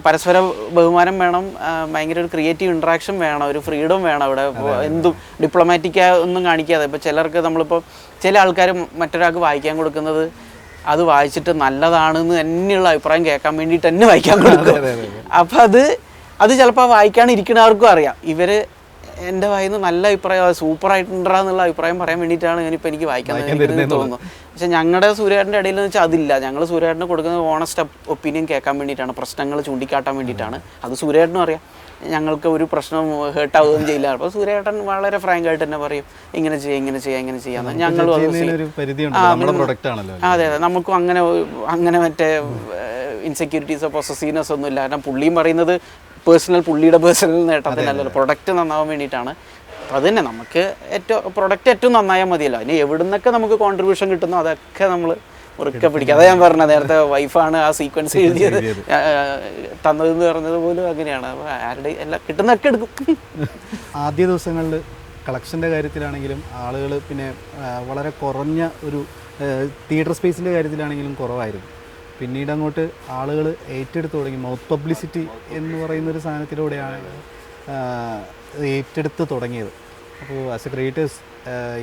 പരസ്പര ബഹുമാനം വേണം, ഭയങ്കര ഒരു ക്രിയേറ്റീവ് ഇൻട്രാക്ഷൻ വേണം, ഒരു ഫ്രീഡം വേണം. അവിടെ എന്തും ഡിപ്ലോമാറ്റിക് ഒന്നും കാണിക്കാതെ. ഇപ്പോൾ ചിലർക്ക് നമ്മളിപ്പോൾ ചില ആൾക്കാർ മറ്റൊരാൾക്ക് വായിക്കാൻ കൊടുക്കുന്നത് അത് വായിച്ചിട്ട് നല്ലതാണെന്ന് തന്നെയുള്ള അഭിപ്രായം കേൾക്കാൻ വേണ്ടിയിട്ട് തന്നെ വായിക്കാൻ കൊടുക്കും. അപ്പം അത് ചിലപ്പോൾ വായിക്കാൻ ഇരിക്കുന്നവർക്കും അറിയാം ഇവർ എൻ്റെ വായിന്ന് നല്ല അഭിപ്രായം സൂപ്പറായിട്ടുണ്ടെന്നുള്ള അഭിപ്രായം പറയാൻ വേണ്ടിയിട്ടാണ് ഞാനിപ്പോൾ എനിക്ക് വായിക്കാൻ തോന്നുന്നു. പക്ഷെ ഞങ്ങളുടെ സൂര്യേട്ടൻ്റെ ഇടയിൽ എന്ന് വെച്ചാൽ അതില്ല. ഞങ്ങൾ സൂര്യേട്ടന് കൊടുക്കുന്നത് ഓണസ്റ്റ് ഒപ്പീനിയൻ കേൾക്കാൻ വേണ്ടിയിട്ടാണ്, പ്രശ്നങ്ങൾ ചൂണ്ടിക്കാട്ടാൻ വേണ്ടിയിട്ടാണ്. അത് സൂര്യേട്ടനും അറിയാം, ഞങ്ങൾക്ക് ഒരു പ്രശ്നം ഹേർട്ടാവുകയും ചെയ്യില്ല. അപ്പോൾ സൂര്യേട്ടൻ വളരെ ഫ്രാങ്കായിട്ട് തന്നെ പറയും ഇങ്ങനെ ചെയ്യാമെന്ന്. ഞങ്ങളും അതെ നമുക്കും അങ്ങനെ മറ്റേ ഇൻസെക്യൂരിറ്റീസോ പൊസസീവ്നെസ് ഒന്നും ഇല്ല. കാരണം പുള്ളിയും പറയുന്നത് പുള്ളിയുടെ പേഴ്സണൽ നേട്ടത്തിനല്ലല്ലോ, പ്രൊഡക്റ്റ് നന്നാവാൻ വേണ്ടിയിട്ടാണ്. അപ്പോൾ അത് തന്നെ നമുക്ക് പ്രൊഡക്റ്റ് ഏറ്റവും നന്നായാൽ മതിയല്ലോ. അതിന് എവിടെ നിന്നൊക്കെ നമുക്ക് കോൺട്രിബ്യൂഷൻ കിട്ടുന്നോ അതൊക്കെ നമ്മൾ മുറുക്കെ പിടിക്കുക. അതാ ഞാൻ പറഞ്ഞത് നേരത്തെ, വൈഫാണ് ആ സീക്വൻസ് എഴുതിയത് തന്നതെന്ന് പറഞ്ഞത് പോലും അങ്ങനെയാണ്. അപ്പോൾ ആരുടെ എല്ലാം കിട്ടുന്നതൊക്കെ എടുക്കും. ആദ്യ ദിവസങ്ങളിൽ കളക്ഷൻ്റെ കാര്യത്തിലാണെങ്കിലും ആളുകൾ പിന്നെ വളരെ കുറഞ്ഞ ഒരു തിയേറ്റർ സ്പേസിൻ്റെ കാര്യത്തിലാണെങ്കിലും കുറവായിരുന്നു. പിന്നീട് അങ്ങോട്ട് ആളുകൾ ഏറ്റെടുത്ത് തുടങ്ങി. മൗത്ത് പബ്ലിസിറ്റി എന്ന് പറയുന്നൊരു സാധനത്തിലൂടെയാണ് ഏറ്റെടുത്ത് തുടങ്ങിയത്. അപ്പോൾ ആസ് എ ക്രിയേറ്റേഴ്സ്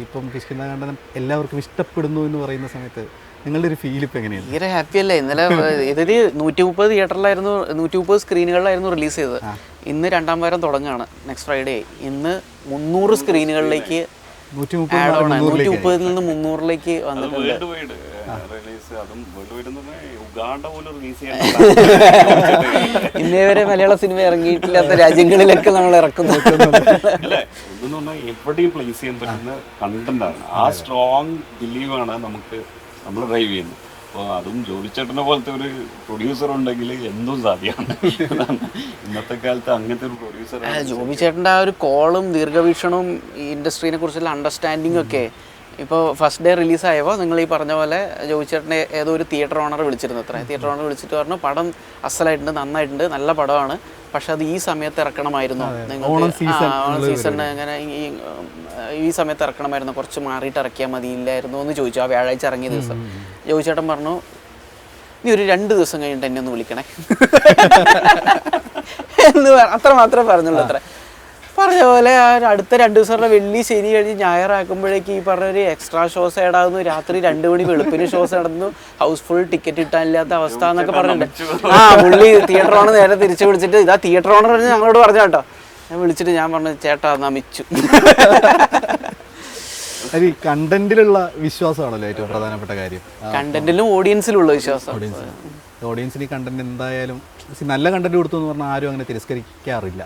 ഇപ്പം കിഷ്കിന്ധാകണ്ഠൻ എല്ലാവർക്കും ഇഷ്ടപ്പെടുന്നു എന്ന് പറയുന്ന സമയത്ത് നിങ്ങളുടെ ഒരു ഫീൽ ഇപ്പം എങ്ങനെയാണ്? ഭയങ്കര ഹാപ്പി അല്ലേ? ഇന്നലെ ഇതൊരു 130 തിയേറ്ററിലായിരുന്നു, 130 സ്ക്രീനുകളിലായിരുന്നു റിലീസ് ചെയ്തത്. ഇന്ന് 2ാം വാരം തുടങ്ങുകയാണ്, നെക്സ്റ്റ് ഫ്രൈഡേ. ഇന്ന് 300 സ്ക്രീനുകളിലേക്ക് ആഡ് ഓൺ 130 നിന്ന് 300ലേക്ക് അത് വന്നിട്ടുണ്ട്. വേൾഡ് വൈഡ് റിലീസ്, അതും വേൾഡ് വൈഡ് എന്ന് പറഞ്ഞാൽ ഉഗാണ്ട പോലും റിലീസ് ചെയ്യാൻ ഇന്നേ വരെ മലയാള സിനിമ ഇറങ്ങിയിട്ടില്ലാത്ത രാജ്യങ്ങളിലൊക്കെ നമ്മൾ ഇറക്കുന്നു. അല്ലേ, ഇതെന്ന് പറഞ്ഞാൽ എവിടെയും പ്ലേസ് ചെയ്യാൻ പറ്റുന്ന കണ്ടന്റാണ്. ആ സ്ട്രോങ് ബിലീവാണ് നമ്മൾ ഡ്രൈവ് ചെയ്യുന്നത്. അപ്പോൾ അതും ജോലിച്ചേട്ടനെ പോലത്തെ ഒരു പ്രൊഡ്യൂസർ ഉണ്ടെങ്കിൽ എന്തും സാധ്യമാണ്. ഇന്നത്തെ കാലത്ത് അങ്ങനത്തെ ഒരു പ്രൊഡ്യൂസർ ജോബി ചേട്ടൻ്റെ ആ ഒരു കോളും ദീർഘവീക്ഷണവും ഈ ഇൻഡസ്ട്രീനെ കുറിച്ചുള്ള അണ്ടർസ്റ്റാൻഡിങ്ങും ഒക്കെ ഇപ്പോൾ ഫസ്റ്റ് ഡേ റിലീസായപ്പോൾ നിങ്ങൾ ഈ പറഞ്ഞ പോലെ ജോബി ചേട്ടനെ ഏതോ ഒരു തിയേറ്റർ ഓണർ വിളിച്ചിരുന്നു. തിയേറ്റർ ഓണർ വിളിച്ചിട്ട് പറഞ്ഞു പടം അസലായിട്ടുണ്ട്, നന്നായിട്ടുണ്ട്, നല്ല പടമാണ്, പക്ഷെ അത് ഈ സമയത്ത് ഇറക്കണമായിരുന്നു, നിങ്ങൾക്ക് സീസണിന് അങ്ങനെ ഈ സമയത്ത് ഇറക്കണമായിരുന്നു, കുറച്ച് മാറിയിട്ട് ഇറക്കിയാൽ മതിയില്ലായിരുന്നു എന്ന് ചോദിച്ചു. ആ വ്യാഴാഴ്ച ഇറങ്ങിയ ദിവസം ജോബി ചേട്ടൻ പറഞ്ഞു നീ ഒരു 2 ദിവസം കഴിഞ്ഞിട്ട് എന്നെ ഒന്ന് വിളിക്കണേ എന്ന് അത്ര മാത്രമേ പറഞ്ഞുള്ളൂ. പറഞ്ഞ പോലെ ആ അടുത്ത 2 ദിവസങ്ങളുടെ വെള്ളി ശനി കഴിഞ്ഞ് ഞായറാക്കുമ്പോഴേക്ക് ഈ പറഞ്ഞൊരു എക്സ്ട്രാ ഷോസ് ഏടാകുന്നു, രാത്രി 2 മണി വെളുപ്പിന് ഷോസ് നടന്നു, ഹൗസ്ഫുൾ ടിക്കറ്റ് കിട്ടാനില്ലാത്ത അവസ്ഥ എന്നൊക്കെ പറഞ്ഞിട്ടുണ്ട്. പുള്ളി തിയേറ്റർ ഓണർ നേരെ തിരിച്ചു വിളിച്ചിട്ട് ഇതാ തിയേറ്റർ ഓണർ ഞങ്ങളോട് പറഞ്ഞു കേട്ടോ. ഞാൻ വിളിച്ചിട്ട് ഞാൻ പറഞ്ഞു ചേട്ടാ നമിച്ചു. അത് കണ്ടന്റിലുള്ള വിശ്വാസമാണല്ലോ ഏറ്റവും പ്രധാനപ്പെട്ട കാര്യം. കണ്ടന്റിലും ഓഡിയൻസിലുള്ള വിശ്വാസം. ഓഡിയൻസിന് ഈ കണ്ടന്റ് എന്തായാലും നല്ല കണ്ടന്റ് കൊടുത്തു എന്ന് പറഞ്ഞാൽ ആരും അങ്ങനെ തിരസ്കരിക്കാറില്ല.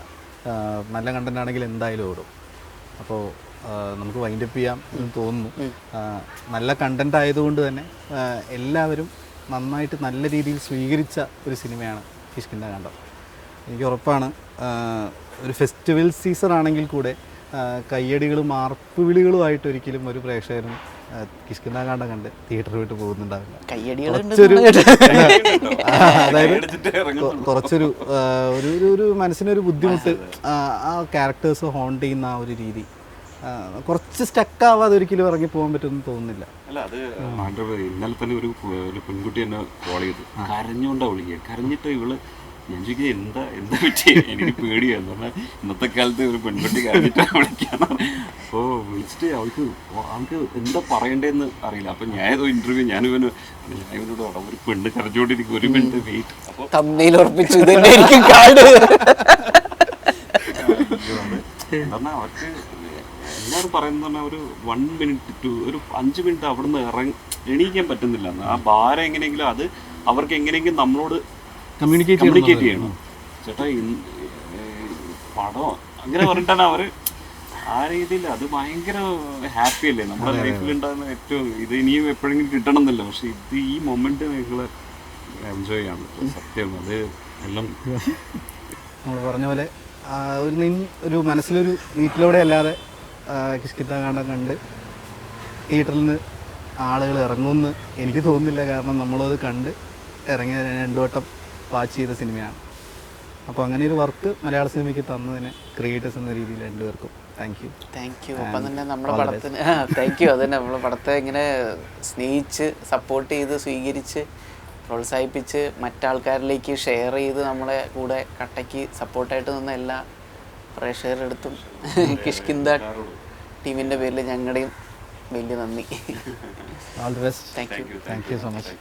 നല്ല കണ്ടന്റ് ആണെങ്കിൽ എന്തായാലും ഓടും. അപ്പോൾ നമുക്ക് വൈൻഡപ്പ് ചെയ്യാം എന്ന് തോന്നുന്നു. നല്ല കണ്ടന്റ് ആയതുകൊണ്ട് തന്നെ എല്ലാവരും നന്നായിട്ട് നല്ല രീതിയിൽ സ്വീകരിച്ച ഒരു സിനിമയാണ് കിഷ്കിന്ധാകാന്ഡം. എനിക്ക് ഉറപ്പാണ് ഒരു ഫെസ്റ്റിവൽ സീസൺ ആണെങ്കിൽ കൂടെ കയ്യടികളും ആർപ്പുവിളികളുമായിട്ട് ഒരിക്കലും ഒരു പ്രേക്ഷകരും കിഷ്കിന്ധാകാന്ഡം കണ്ട് തിയേറ്ററിൽ വിട്ട് പോകുന്നുണ്ടാവില്ല. അതായത് കുറച്ചൊരു ഒരു മനസ്സിനൊരു ബുദ്ധിമുട്ട്, ആ ക്യാരക്ടേഴ്സ് ഹോണ്ട് ചെയ്യുന്ന ആ ഒരു രീതി കുറച്ച് സ്റ്റക്ക് ആവാതെ ഒരിക്കലും ഇറങ്ങി പോകാൻ പറ്റുമെന്ന് തോന്നുന്നില്ല. അല്ല, അത് ഇന്നലെ തന്നെ ഒരു പെൺകുട്ടി എന്നെ കോൾ ചെയ്തു, കരഞ്ഞുകൊണ്ടാണ് വിളിക്കുക. കരഞ്ഞിട്ട് ഇവള് ഞാൻ ചോദിക്കുക എന്താ പറ്റിയ, എനിക്ക് പേടിയാന്ന് പറഞ്ഞാൽ ഇന്നത്തെ കാലത്ത് ഒരു പെൺകുട്ടി കരഞ്ഞിട്ടാണ് വിളിക്കാന്ന്. അപ്പോൾ വിളിച്ചിട്ട് അവൾക്ക് എന്താ പറയണ്ടേന്ന് അറിയില്ല. അപ്പം ഞാൻ ഏതോ ഇന്റർവ്യൂ ഞാനിവനോട് ഒരു പെണ്ണ് കരഞ്ഞുകൊണ്ടിരിക്കും, 1 മിനിറ്റ് വെയിറ്റ്. അപ്പോൾ പറഞ്ഞാൽ അവർക്ക് എല്ലാവരും പറയുന്നത് പറഞ്ഞാൽ ഒരു 1 മിനിറ്റ് to ഒരു 5 മിനിറ്റ് അവിടെ നിന്ന് എണീക്കാൻ പറ്റുന്നില്ല. ആ ഭാരം എങ്ങനെയെങ്കിലും അത് അവർക്ക് എങ്ങനെയെങ്കിലും നമ്മളോട് കമ്മ്യൂണിക്കേറ്റ് ചെയ്യണം. ചേട്ടാ പടം അങ്ങനെ പറഞ്ഞിട്ടാണ് അവർ ആ രീതിയിൽ. അത് ഭയങ്കര ഹാപ്പി അല്ലേ നമ്മുടെ ലൈഫിൽ ഉണ്ടാകുന്ന ഏറ്റവും ഇത് ഇനിയും എപ്പോഴെങ്കിലും കിട്ടണം എന്നല്ല, പക്ഷെ ഇത് ഈ മൊമെന്റ് നിങ്ങൾ എൻജോയ് ചെയ്യണം. സത്യം അത് എല്ലാം നമ്മൾ പറഞ്ഞ പോലെ ഒരു മനസ്സിലൊരു വീട്ടിലൂടെ അല്ലാതെ കിഷ്കിന്ധാകാന്ഡം കണ്ട് തിയേറ്ററിൽ നിന്ന് ആളുകൾ ഇറങ്ങുമെന്ന് എനിക്ക് തോന്നുന്നില്ല. കാരണം നമ്മളത് കണ്ട് ഇറങ്ങിയ 2 വട്ടം വാച്ച് ചെയ്ത സിനിമയാണ്. അപ്പോൾ അങ്ങനെ ഒരു വർക്ക് മലയാള സിനിമയ്ക്ക് തന്നതിന് ക്രിയേറ്റേഴ്സ് എന്ന രീതിയിൽ 2 പേർക്കും താങ്ക് യു. അപ്പം തന്നെ നമ്മുടെ പടത്തിന് താങ്ക് യു. അതന്നെ നമ്മളെ പടത്തെ ഇങ്ങനെ സ്നേഹിച്ച് സപ്പോർട്ട് ചെയ്ത് സ്വീകരിച്ച് പ്രോത്സാഹിപ്പിച്ച് മറ്റാൾക്കാരിലേക്ക് ഷെയർ ചെയ്ത് നമ്മളെ കൂടെ കട്ടയ്ക്ക് സപ്പോർട്ടായിട്ട് നിന്ന എല്ലാ പ്രേക്ഷകരുടെ അടുത്തും കിഷ്കിന്ദ ടീമിൻ്റെ പേരിൽ ഞങ്ങളുടെയും വലിയ നന്ദി. Thank you so much.